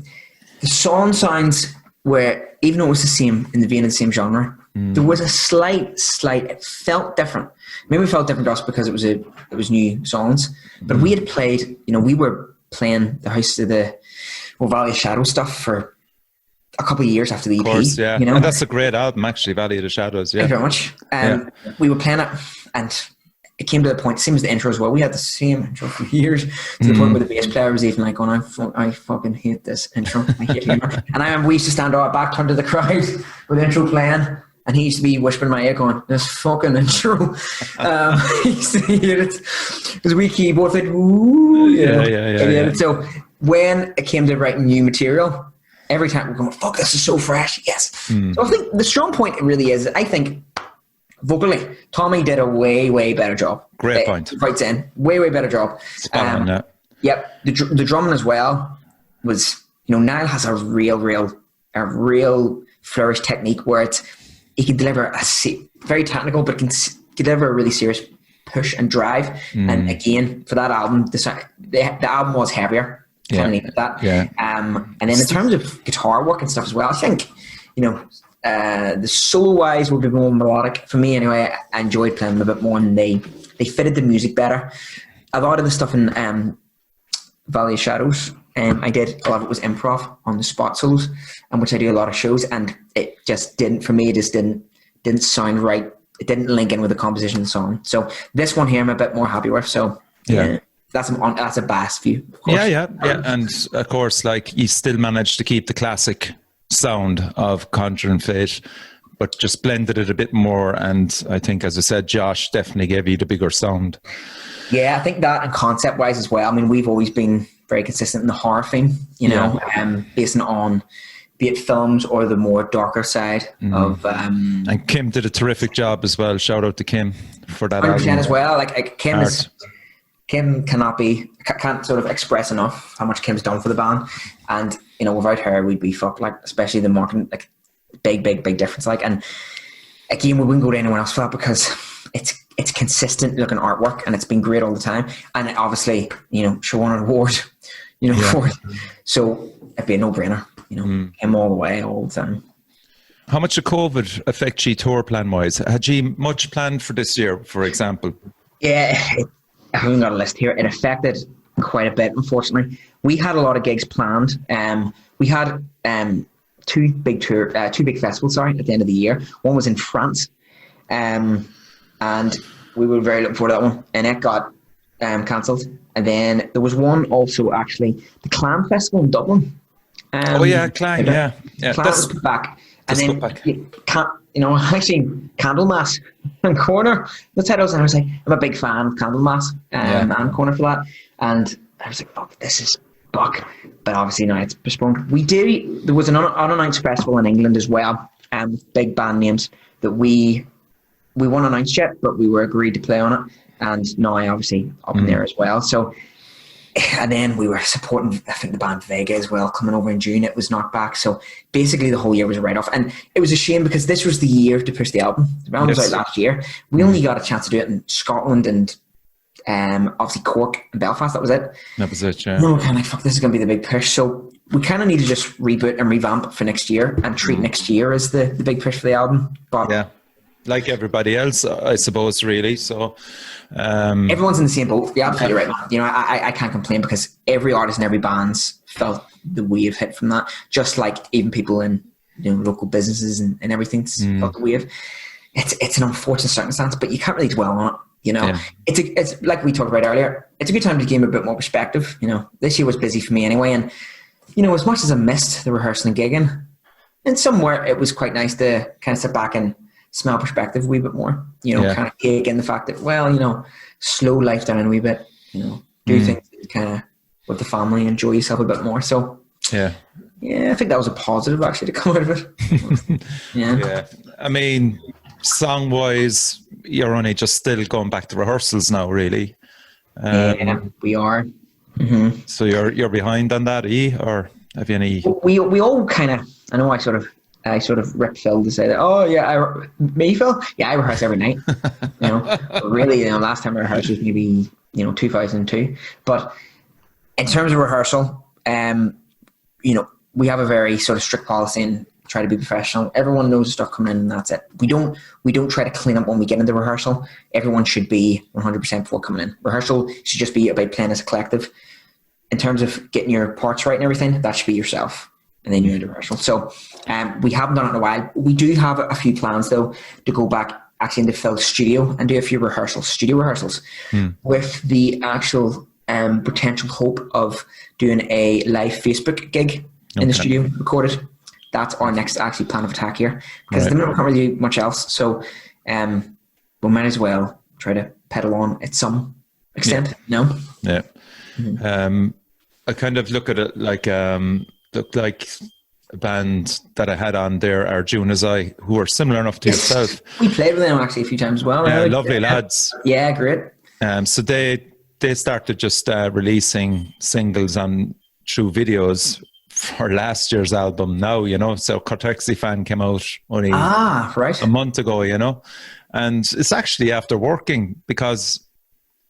the song sounds where, even though it was the same, in the vein of the same genre, there was a slight, it felt different. Maybe it felt different to us because it was new songs, but we had played, we were playing the House of the Valley of Shadows stuff for a couple of years after the EP. Of course, yeah. And that's a great album, actually, Valley of the Shadows. Yeah. Thank you very much. We were playing it, and it came to the point, same as the intro as well. We had the same intro for years, to the point where the bass player was even like, I fucking hate this intro. I hate it. And I remember we used to stand our back, turn to the crowd with the intro playing, and he used to be whispering in my ear going, this fucking intro. He used to hear it. Because we keyboard like, ooh. Yeah. So when it came to writing new material, every time we're going, fuck, this is so fresh. Yes. So I think the strong point really is, I think, vocally, Tommy did a way better job. Great point. Right in. Way better job. Spot on that. Yep. The drumming as well was, Niall has a real flourish technique where he can deliver very technical, but can deliver a really serious push and drive. And again, for that album, the album was heavier. Kind of needed that. Yeah. And then in terms of guitar work and stuff as well, I think, the solo wise would be more melodic for me anyway. I enjoyed playing them a bit more, and they fitted the music better. A lot of the stuff in Valley of Shadows, I did a lot of it was improv on the spot solos, and which I do a lot of shows, and it just didn't, for me, it just didn't sound right it didn't link in with the composition of the song. So this one here, I'm a bit more happy with. So yeah. That's a biased view, of course. Yeah. And of course, like, you still managed to keep the classic sound of Conjuring Fate, but just blended it a bit more. And I think, as I said, Josh definitely gave you the bigger sound. Yeah, I think that, and concept-wise as well. I mean, we've always been very consistent in the horror theme, you know, based on be it films or the more darker side of. And Kim did a terrific job as well. Shout out to Kim for that. 100% album as well. Like Kim can't sort of express enough how much Kim's done for the band, and you know, without her we'd be fucked. Like, especially the marketing, like big difference. Like, and again, we wouldn't go to anyone else for that because it's consistent looking artwork and it's been great all the time. And obviously, you know, she won an award, you know, for it, so it'd be a no-brainer. You know, Kim all the way, all the time. How much did COVID affect you tour plan wise? Had you much planned for this year, for example? Yeah. I haven't got a list here. It affected quite a bit, unfortunately. We had a lot of gigs planned. We had two big festivals, at the end of the year. One was in France, and we were very looking forward to that one, and it got cancelled. And then there was one also, actually, the Clan Festival in Dublin. Clan, yeah. Clan was back. And then actually Candlemas and Corner, the titles, and I was like, I'm a big fan of Candlemas and Corner for that, and I was like, fuck, this is fuck, but obviously now it's postponed. There was an unannounced festival in England as well, with big band names that we weren't announced yet, but we were agreed to play on it, and now obviously up in there as well. So, and then we were supporting, I think, the band Vega as well, coming over in June. It was knocked back. So basically the whole year was a write-off. And it was a shame because this was the year to push the album. The album was out last year. We only got a chance to do it in Scotland and obviously Cork and Belfast. That was it. Yeah. No, we're kind of like, fuck, this is going to be the big push. So we kind of need to just reboot and revamp for next year and treat next year as the big push for the album. But yeah, like everybody else, I suppose, really. So everyone's in the same boat. You're absolutely right, man. You know, I can't complain because every artist and every band's felt the wave hit from that. Just like even people in, you know, local businesses and everything's felt the wave. It's an unfortunate circumstance, but you can't really dwell on it. You know, it's like we talked about earlier. It's a good time to gain a bit more perspective. You know, this year was busy for me anyway, and you know, as much as I missed the rehearsal and gigging, and somewhere it was quite nice to kind of sit back and smell perspective a wee bit more, you know, kind of take in the fact that, well, you know, slow life down a wee bit, you know, do things kind of with the family, enjoy yourself a bit more. So yeah, I think that was a positive actually to come out of it. Yeah. I mean, song wise, you're only just still going back to rehearsals now, really. Yeah, we are. So you're behind on that, or have you any? We all kind of, I know I sort of ripped Phil to say that, Phil? Yeah, I rehearse every night. You know, but really, you know, last time I rehearsed was maybe, you know, 2002. But in terms of rehearsal, you know, we have a very sort of strict policy and try to be professional. Everyone knows the stuff coming in and that's it. We don't try to clean up when we get into rehearsal. Everyone should be 100% before coming in. Rehearsal should just be about playing as a collective. In terms of getting your parts right and everything, that should be yourself. And then you're into rehearsal. So we haven't done it in a while. We do have a few plans though to go back actually into Phil's studio and do a few studio rehearsals with the actual potential hope of doing a live Facebook gig in the studio recorded. That's our next actually plan of attack here because the minute we can't really do much else. So we might as well try to pedal on at some extent. No? Yeah. I kind of look at it like looked like a band that I had on there are June As I, who are similar enough to yourself. We played with them actually a few times as well. Yeah, lovely lads. Yeah, great. So they started just releasing singles on through videos for last year's album now, you know. So Cortexi Fan came out only a month ago, you know. And it's actually after working because,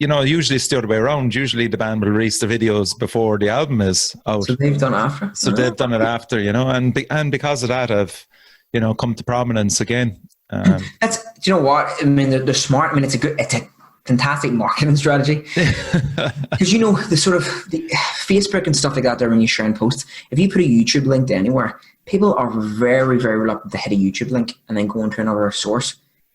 you know, usually it's the other way around. Usually the band will release the videos before the album is out. So they've done after. So they've done it after, you know, and because of that, have, you know, come to prominence again. That's, do you know what? I mean, they're smart. I mean, it's a fantastic marketing strategy because, you know, the sort of the Facebook and stuff like that, there when you share and posts, if you put a YouTube link to anywhere, people are very, very reluctant to hit a YouTube link and then go into another source.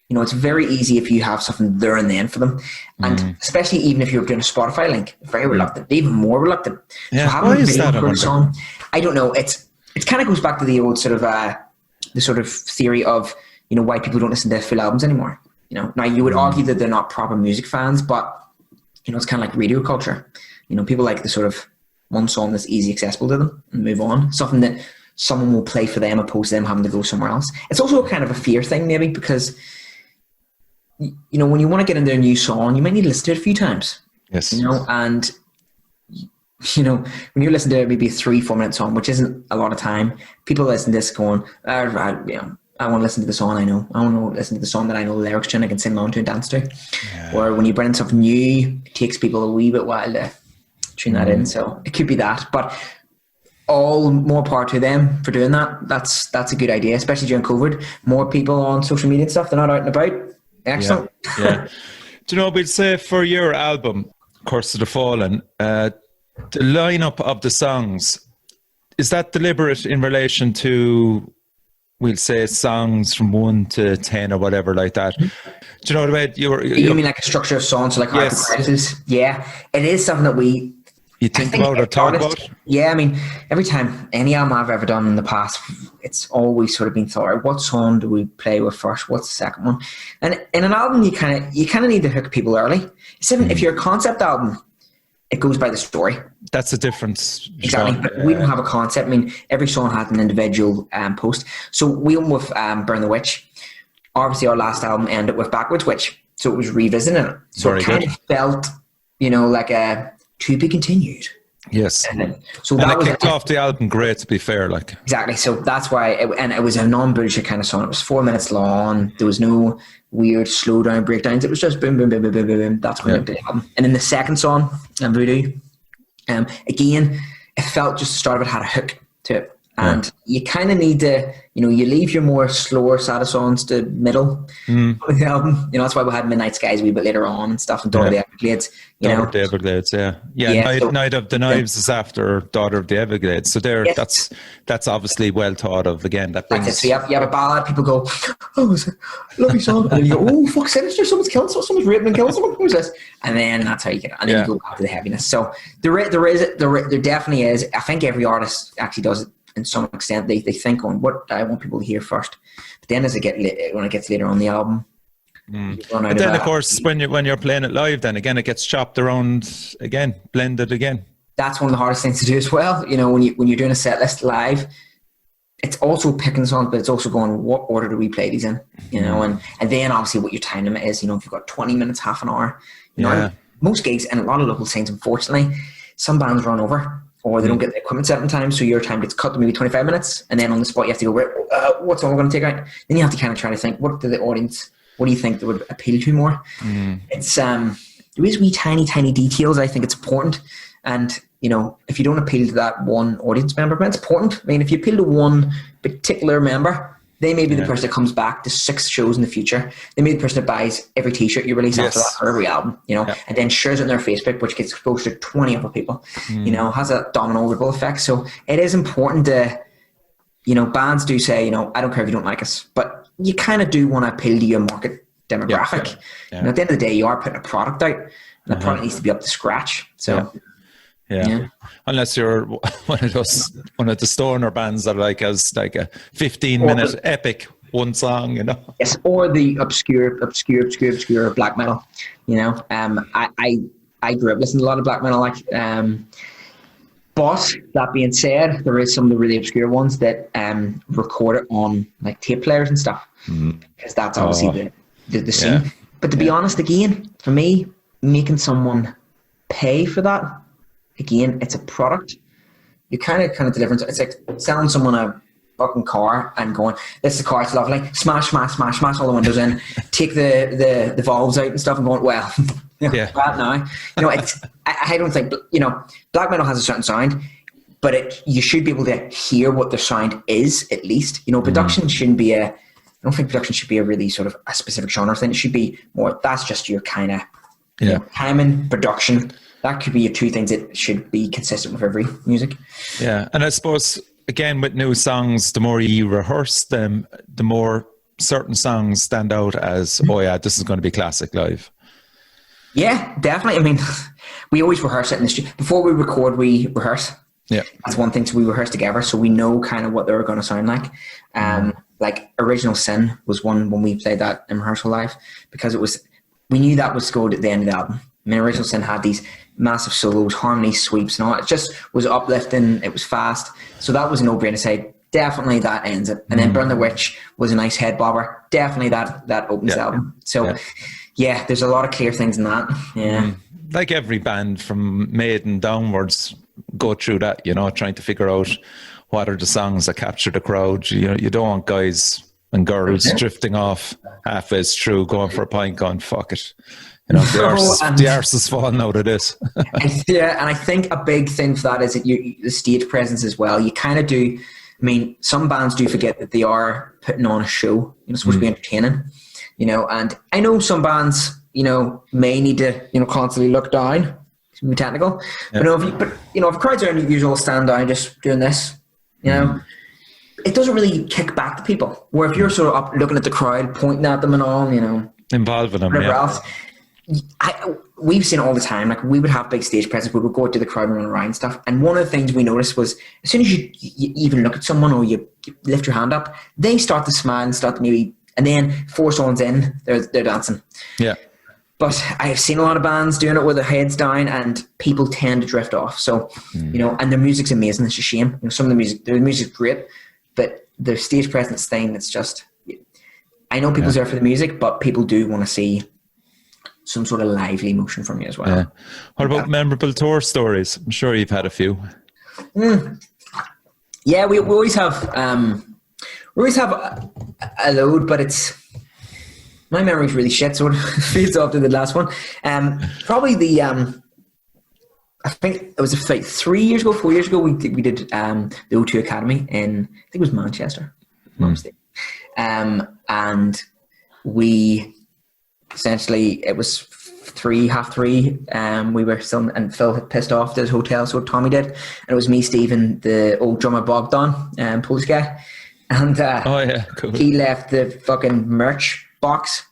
You know, it's very easy if you have something there and then for them. And especially even if you're doing a Spotify link, very reluctant, even more reluctant. Yeah. So having Why a is video that, I for a wonder? song, I don't know. It kind of goes back to the old sort of, the sort of theory of, you know, why people don't listen to full albums anymore. You know, now you would argue that they're not proper music fans, but, you know, it's kind of like radio culture. You know, people like the sort of one song that's easy accessible to them and move on. Something that someone will play for them opposed to them having to go somewhere else. It's also a kind of a fear thing maybe because, you know, when you want to get into a new song, you might need to listen to it a few times. Yes. You know, and, you know, when you listen to maybe a 3-4 minute song, which isn't a lot of time, people listen to this going, you know, I want to listen to the song I know. I want to listen to the song that I know the lyrics to and I can sing along to and dance to. Yeah. Or when you bring in something new, it takes people a wee bit while to tune that in. So it could be that. But all more power to them for doing that. That's a good idea, especially during COVID. More people on social media and stuff, they're not out and about. Excellent. Yeah. Do you know, we'd say for your album, Curse of the Fallen, the lineup of the songs, is that deliberate in relation to, we'll say, songs from 1 to 10 or whatever like that? Do you know what I mean? You mean like a structure of songs, so like yes. Crisis? Yeah, it is something that you think about or talk about? Yeah, I mean, every time any album I've ever done in the past, it's always sort of been thought, what song do we play with first? What's the second one? And in an album, you kind of need to hook people early. If you're a concept album, it goes by the story. That's a difference. Exactly, but we don't have a concept. I mean, every song has an individual post. So we went with Burn the Witch. Obviously, our last album ended with Backwards Witch, so it was revisiting it. So very it kind of felt, you know, like a to be continued. Yes. So and that it kicked off the album great, to be fair. Like exactly. So that's why, it was a non-bullshit kind of song. It was 4 minutes long. There was no weird slow down breakdowns. It was just boom, boom, boom, boom, boom, boom, boom. That's when the album. And then the second song, Voodoo, again, it felt just the start of it had a hook to it. And you kind of need to, you know, you leave your more slower, sadder songs to middle of the album. You know, that's why we had Midnight Skies a wee bit later on and stuff, and Daughter of the Everglades. Daughter of the Everglades, Night of the Knives is after Daughter of the Everglades. So there, that's obviously well thought of. Again, that brings. So you have a ballad. People go, "Oh, it's a lovely song," and you go, "Oh, fuck, sinister! Someone's killing someone. Someone's raping and killing someone. Who's this?" And then that's how you get it. And then you go back to the heaviness. So there definitely is. I think every artist actually does it. In some extent, they think on what I want people to hear first, but then when it gets later on the album, but then of course when you're playing it live, then again it gets chopped around again, blended again. That's one of the hardest things to do as well. You know, when you're doing a set list live, it's also picking songs, but it's also going, what order do we play these in? You know, and then obviously what your time limit is. You know, if you've got 20 minutes, half an hour, you know, most gigs and a lot of local scenes, unfortunately, some bands run over. Or they don't get the equipment set in time, so your time gets cut to maybe 25 minutes, and then on the spot you have to go, what song we're going to take out? Then you have to kind of try to think, what do you think that would appeal to more? It's there is wee tiny details. I think it's important, and you know, if you don't appeal to that one audience member, but it's important. I mean, if you appeal to one particular member, they may be the person that comes back to 6 shows in the future. They may be the person that buys every t-shirt you release after that, or every album, you know, and then shares it on their Facebook, which gets exposed to 20 other people, you know, has a domino ripple effect. So it is important to, you know, bands do say, you know, I don't care if you don't like us, but you kind of do want to appeal to your market demographic. You know, at the end of the day, you are putting a product out, and the product needs to be up to scratch. So yeah. Unless you're one of the stoner bands that like has like a 15-minute epic one song, you know. Yes, or the obscure black metal. You know, I grew up listening to a lot of black metal. Like, but that being said, there is some of the really obscure ones that record it on like tape players and stuff, because that's obviously the scene. Yeah. But to be honest, again, for me, making someone pay for that. Again, it's a product. You kind of delivering. It's like selling someone a fucking car and going, "This is the car. It's lovely. Smash all the windows in. Take the valves out and stuff." And going, "Well, that now." You know, I don't think, you know, black metal has a certain sound, but you should be able to hear what the sound is at least. You know, production shouldn't be I don't think production should be a really sort of a specific genre thing. It should be more. That's just your kind of timing, production. That could be your 2 things that should be consistent with every music. Yeah, and I suppose, again, with new songs, the more you rehearse them, the more certain songs stand out as, oh yeah, this is going to be classic live? Yeah, definitely. I mean, we always rehearse it in the studio. Before we record, we rehearse. Yeah. That's one thing. So we rehearse together, so we know kind of what they're going to sound like. Like Original Sin was one when we played that in rehearsal live, because we knew that was good at the end of the album. I mean, Original Sin had these massive solos, harmony sweeps and all. It just was uplifting. It was fast. So that was a no-brainer to say, definitely that ends it. And then Burn the Witch was a nice head bobber. Definitely that opens the album. So yeah, there's a lot of clear things in that. Yeah. Like every band from Maiden downwards go through that, you know, trying to figure out what are the songs that capture the crowd. You know, you don't want guys and girls drifting off halfway through, going for a pint, going, fuck it. You know, the arse is falling out of this. Yeah, and I think a big thing for that is that the stage presence as well. You kind of do, I mean, some bands do forget that they are putting on a show. You know, it's supposed to be entertaining, you know, and I know some bands, you know, may need to, you know, constantly look down, to be technical. Yeah. But if a crowd's around, you all stand down just doing this, you know, it doesn't really kick back to people. Where if you're sort of up looking at the crowd, pointing at them and all, you know, involving them, whatever else. We've seen it all the time. Like, we would have big stage presence. We would go to the crowd and run around and stuff. And one of the things we noticed was, as soon as you even look at someone or you lift your hand up, they start to smile and start to maybe, and then 4 songs in, they're dancing. Yeah. But I've seen a lot of bands doing it with their heads down, and people tend to drift off. So, you know, and their music's amazing. It's a shame. You know, some of their music's great, but their stage presence thing, it's just, I know people's there for the music, but people do want to see some sort of lively emotion from you as well. Yeah. What about memorable tour stories? I'm sure you've had a few. Yeah, we always have a load, but my memory's really shit, so it feeds off to the last one. Probably I think it was like 4 years ago, we did the O2 Academy in, I think it was Manchester. And we essentially, it was 3:30. We were still, and Phil had pissed off to his hotel, so Tommy did. And it was me, Steve, and the old drummer Bogdan, Polish guy. And cool. He left the fucking merch box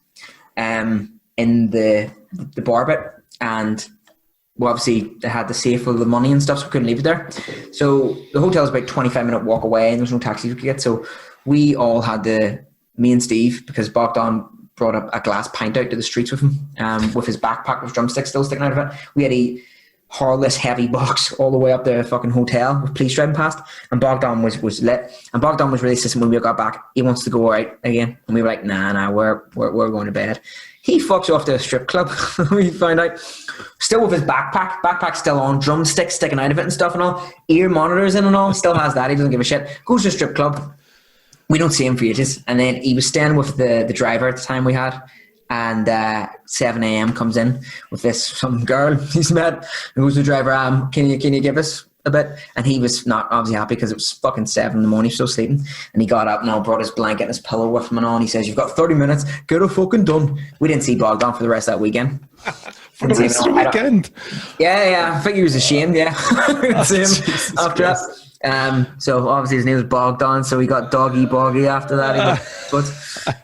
in the bar bit, and well, obviously they had the safe with the money and stuff, so we couldn't leave it there. So the hotel was about 25-minute walk away, and there was no taxi we could get. So we all had me and Steve, because Bogdan brought up a glass pint out to the streets with him, with his backpack with drumsticks still sticking out of it. We had a horrorless heavy box all the way up the fucking hotel with police driving past, and Bogdan was lit, and Bogdan was really insistent when we got back, he wants to go out again, and we were like, nah, we're going to bed. He fucks off to a strip club. We found out, still with his backpack still on, drumsticks sticking out of it and stuff and all, ear monitors in and all, still has that, he doesn't give a shit, goes to a strip club. We don't see him for ages, and then he was staying with the driver at the time we had, and 7 a.m. comes in with some girl he's met, and goes to the driver, can you give us a bit? And he was not obviously happy, because it was fucking 7 in the morning, he was still sleeping, and he got up and all, brought his blanket and his pillow with him and all, and he says, you've got 30 minutes, get it fucking done. We didn't see Bogdan for the rest of that weekend. For the rest of the weekend? Yeah, I think he was ashamed, we didn't see him after that. So obviously his name was Bogdan, so he got Doggy Boggy after that. But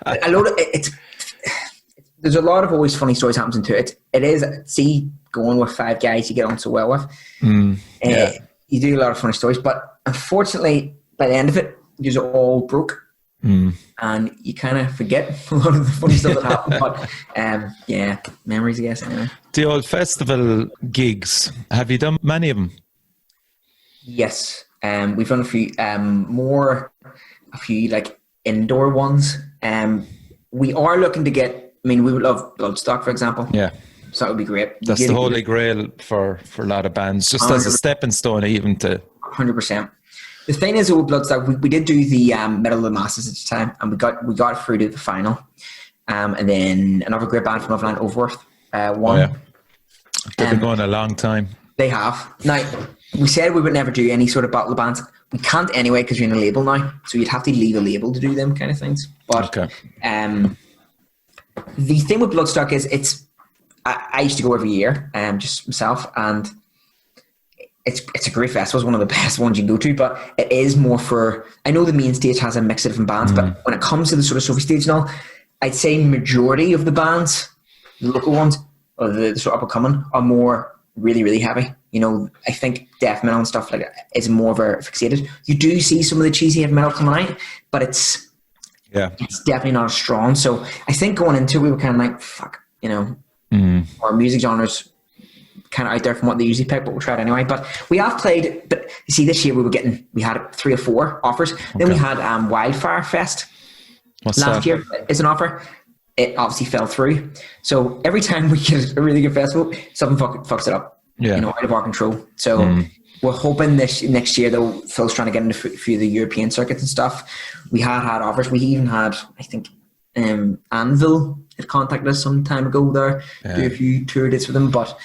a load of there's a lot of always funny stories happens into it. It is, see, going with 5 guys you get on so well with. You do a lot of funny stories, but unfortunately by the end of it, you're all broke, and you kind of forget a lot of the funny stuff that happened. But memories, I guess. Anyway, the old festival gigs, have you done many of them? Yes. We've done a few like indoor ones. We are looking to get, we would love Bloodstock, for example. Yeah. So that would be great. That's the holy grail for a lot of bands, just 100%. As a stepping stone even to... 100%. The thing is with Bloodstock, we did do the Medal of the Masses at the time, and we got through to the final. And then another great band from Overland, Overworth, won. Oh, yeah. They've been going a long time. They have. Now, we said we would never do any sort of battle of bands. We can't anyway, because you're in a label now, so you'd have to leave a label to do them kind of things. But the thing with Bloodstock is I used to go every year, just myself, and it's a great festival. It's one of the best ones you can go to, but it is more for, I know the main stage has a mix of different bands, but when it comes to the sort of Sophie stage and all, I'd say majority of the bands, the local ones, or the sort of up and coming, are more really, really heavy. You know, I think death metal and stuff like that is more very fixated. You do see some of the cheesy heavy metal coming out, but it's definitely not as strong. So I think going into it, we were kind of like, fuck, you know, our music genres kind of out there from what they usually pick, but we'll try it anyway. But we have played, but you see, this year we had 3 or 4 offers. Then we had Wildfire Fest. Last year is an offer. It obviously fell through. So every time we get a really good festival, something fucks it up. You know, out of our control. So we're hoping next year, though, Phil's trying to get into a few of the European circuits and stuff. We had offers. We even had, I think, Anvil had contacted us some time ago there, do a few tour dates with them, but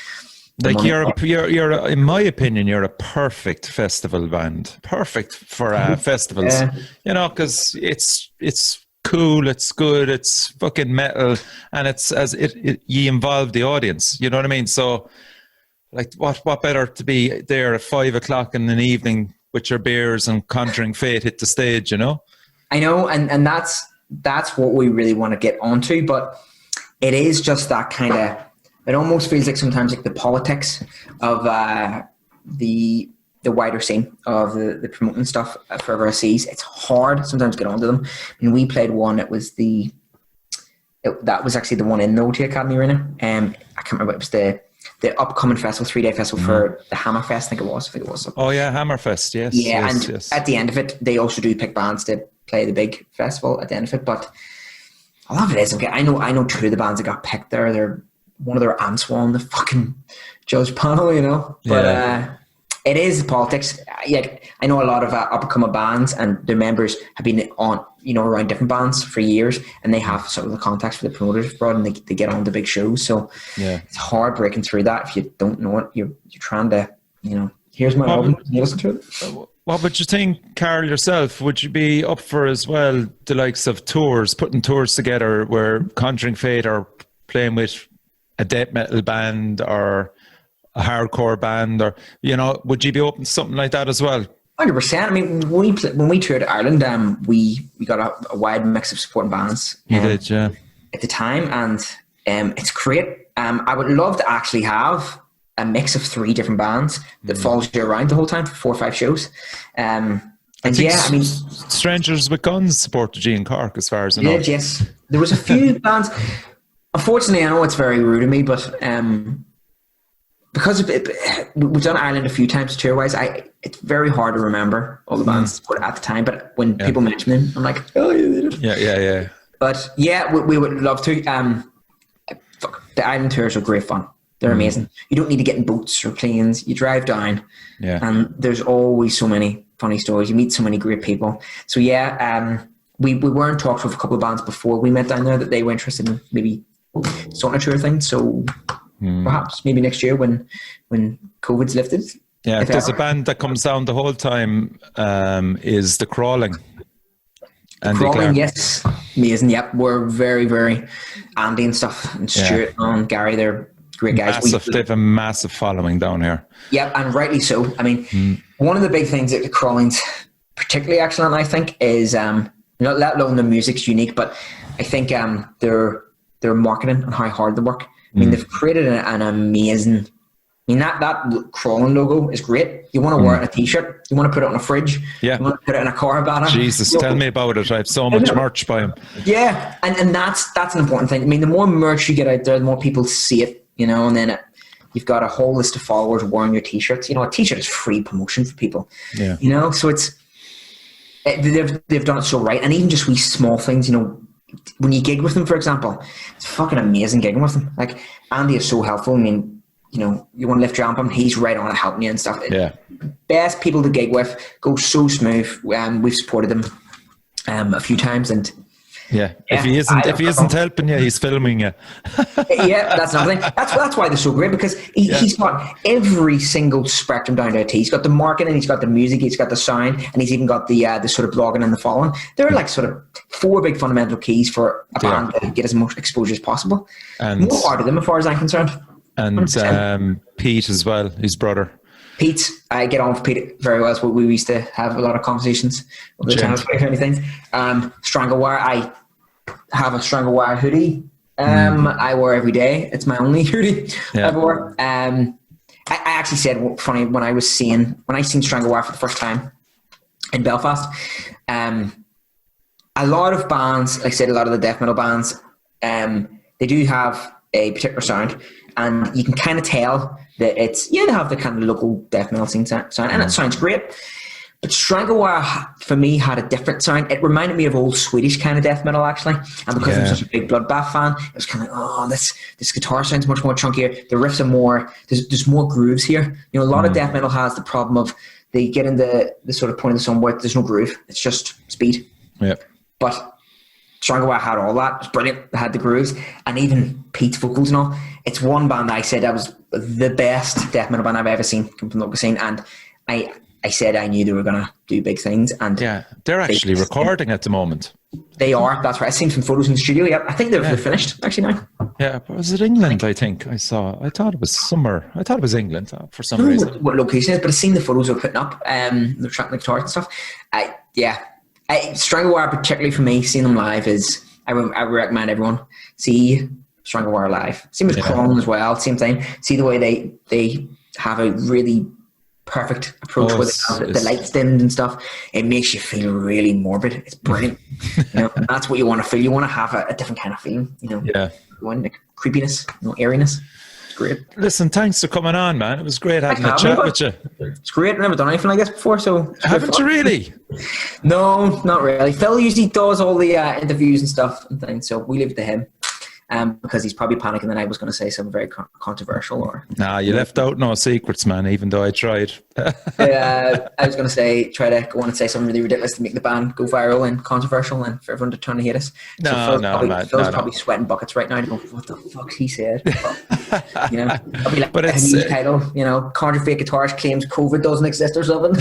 like you're in my opinion, you're a perfect festival band, perfect for festivals. You know, because it's cool, it's good, it's fucking metal, and it's you involve the audience. You know what I mean? So, like, what better to be there at 5 o'clock in the evening with your beers and Conjuring Fate hit the stage? You know. I know, and that's what we really want to get onto, but it is just that kind of. It almost feels like sometimes like the politics of the wider scene of the promoting stuff for overseas. It's hard sometimes to get onto them. I mean, we played one. That was that was actually the one in the OT Academy Arena. I can't remember. It was the upcoming festival, 3-day festival for the Hammerfest. I think it was. Oh yeah, Hammerfest. Yes. Yeah, yes, and yes. At the end of it, they also do pick bands to play the big festival at the end of it. But a lot of it is okay. I know 2 of the bands that got picked there. They're one of their ants won the fucking judge panel, you know. But it is politics. Yeah, I know a lot of up and coming bands, and their members have been on, you know, around different bands for years, and they have sort of the contacts for the promoters abroad, and they get on the big shows. So it's hard breaking through that if you don't know it. You're trying to, you know, here's my album. Can you listen to it? What would you think, Karl, yourself? Would you be up for as well the likes of tours, putting tours together where Conjuring Fate are playing with a death metal band or a hardcore band, or, you know, would you be open to something like that as well? 100%. I mean, when we toured Ireland, we got a wide mix of supporting bands. You did, yeah. At the time, and it's great. I would love to actually have a mix of 3 different bands that follows you around the whole time for 4 or 5 shows. I mean, Strangers with Guns supported you in Cork, as far as I know. Yes. There was a few bands. Unfortunately, I know it's very rude of me, but because we've done Ireland a few times tour-wise, it's very hard to remember all the bands at the time. But when people mention them, I'm like, oh, yeah. Yeah. But yeah, we would love to. The Ireland tours are great fun. They're amazing. You don't need to get in boats or planes. You drive down, and there's always so many funny stories. You meet so many great people. So yeah, we were in talks with a couple of bands before we met down there that they were interested in maybe starting a tour thing. So perhaps maybe next year when COVID's lifted. Yeah, there's a band that comes down the whole time is The Crawling. Crawling, yes. Amazing, yep. We're very, very Andy and stuff, and Stuart and Gary, they're great guys. They have a massive following down here. Yep, and rightly so. I mean, one of the big things that the Crawling's particularly excellent, I think, is not let alone the music's unique, but I think their marketing and how hard they work. I mean, they've created an amazing. I mean, that Crawling logo is great. You want to wear it on a t-shirt. You want to put it on a fridge. Yeah. You want to put it in a car banner. Jesus, tell me about it. I have so much merch by him. Yeah, and that's an important thing. I mean, the more merch you get out there, the more people see it, you know, and then you've got a whole list of followers wearing your t-shirts. You know, a t-shirt is free promotion for people. Yeah. You know, so they've done it so right. And even just wee small things, you know, when you gig with them, for example, it's fucking amazing gigging with them. Like, Andy is so helpful. I mean, you know, you want to lift your amp, he's right on it helping you and stuff. Yeah. Best people to gig with, go so smooth. We've supported them a few times, and if he isn't helping you, he's filming you. Yeah, that's another thing. That's why they're so great, because he's got every single spectrum down to a T. He's got the marketing, he's got the music, he's got the sound, and he's even got the sort of blogging and the following. There are like sort of 4 big fundamental keys for a band to get as much exposure as possible. And more part of them, as far as I'm concerned. And Pete as well, his brother. Pete, I get on with Pete very well. We used to have a lot of conversations over the channels about anything. Stranglewire, I have a Stranglewire hoodie. I wear every day. It's my only hoodie I ever wear. I actually said, funny, when I seen Stranglewire for the first time in Belfast, a lot of bands, like I said, a lot of the death metal bands, they do have a particular sound, and you can kind of tell that they have the kind of local death metal scene sound, and it sounds great. But Stranglewire, for me, had a different sound. It reminded me of old Swedish kind of death metal, actually. And because I'm such a big Bloodbath fan, it was kind of like, this guitar sounds much more chunkier. The riffs are more, there's more grooves here. You know, a lot of death metal has the problem of they get in the sort of point of the song where there's no groove. It's just speed. Yeah. But Stranglewire had all that. It was brilliant. It had the grooves, and even Pete's vocals and all. It's one band that I said that was the best death metal band I've ever seen come from the local scene, and I said I knew they were going to do big things. And they're actually recording at the moment. They are. That's right. I've seen some photos in the studio. Yeah, I think they're finished actually now. Yeah, but was it England? I think I saw. I thought it was somewhere. I thought it was England for some reason. What location it is, but I've seen the photos they're putting up. They're tracking the guitars and stuff. Stranglewire, particularly for me, seeing them live is I recommend everyone see Stranglewire live. Same as Clone as well. Same thing. See the way they have a really perfect approach with the lights dimmed and stuff. It makes you feel really morbid. It's brilliant. You know, that's what you want to feel. You want to have a different kind of feeling. You know, you want like creepiness, airiness. Great. Listen, thanks for coming on, man. It was great having a chat with you. It's great. I've never done anything like this before, so haven't you really? No, not really. Phil usually does all the interviews and stuff and things, so we leave it to him. Because he's probably panicking that I was going to say something very controversial. Nah, you left out no secrets, man, even though I tried. I was going to try to go on and say something really ridiculous to make the band go viral and controversial and for everyone to turn and hate us. Phil's probably sweating buckets right now to go, what the fuck he said? But, you know, I'll be like, but it's a title, you know, Conjuring Fate Guitarist claims COVID doesn't exist or something.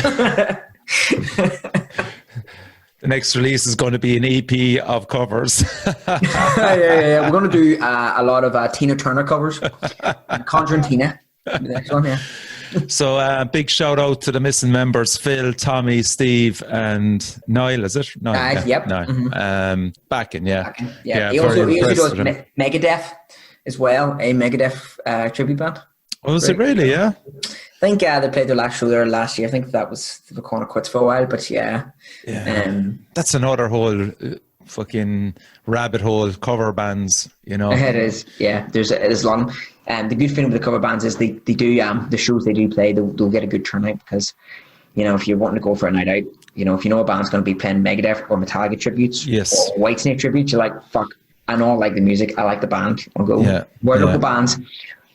The next release is going to be an EP of covers. yeah. We're going to do a lot of Tina Turner covers. Conjuring Tina. The next one, yeah. So big shout out to the missing members, Phil, Tommy, Steve, and Niall, is it? Niall, yep. Niall. Backing. Yeah. He also does Megadeth as well, a Megadeth tribute band. Oh, is it really? Yeah. I think they played their last show there last year. I think that was the corner quits for a while, but yeah. That's another whole fucking rabbit hole, cover bands, you know. It is, yeah. There's a lot. The good thing with the cover bands is they do the shows they do play. They'll get a good turnout because, you know, if you're wanting to go for a night out, you know, if you know a band's going to be playing Megadeth or Metallica tributes, or Whitesnake tributes, you're like, fuck, I know I like the music, I like the band, I'll go. Where local bands,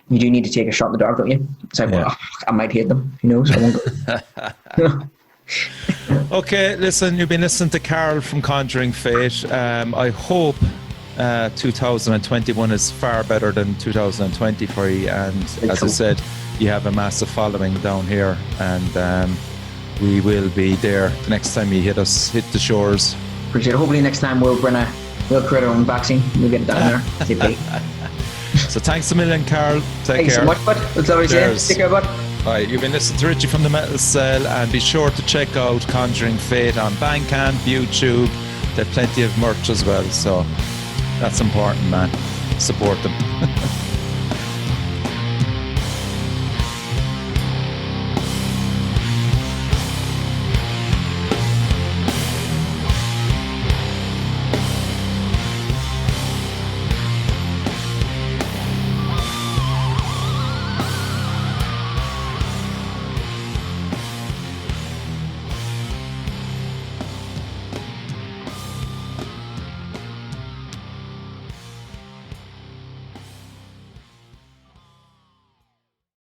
you do need to take a shot in the dark, don't you? It's like, well, I might hate them. Who knows? I won't go. Okay, listen, you've been listening to Karl from Conjuring Fate. I hope 2021 is far better than 2020 for you. And as I said, you have a massive following down here. And we will be there the next time you hit the shores. Appreciate it. Hopefully next time we'll create our own vaccine. We'll get it down there. So thanks a million, Karl. Thanks so much, bud. It's lovely to see you. Take care, bud. All right, you've been listening to Richie from the Metal Cell, and be sure to check out Conjuring Fate on Bandcamp, YouTube. They have plenty of merch as well, so that's important, man. Support them.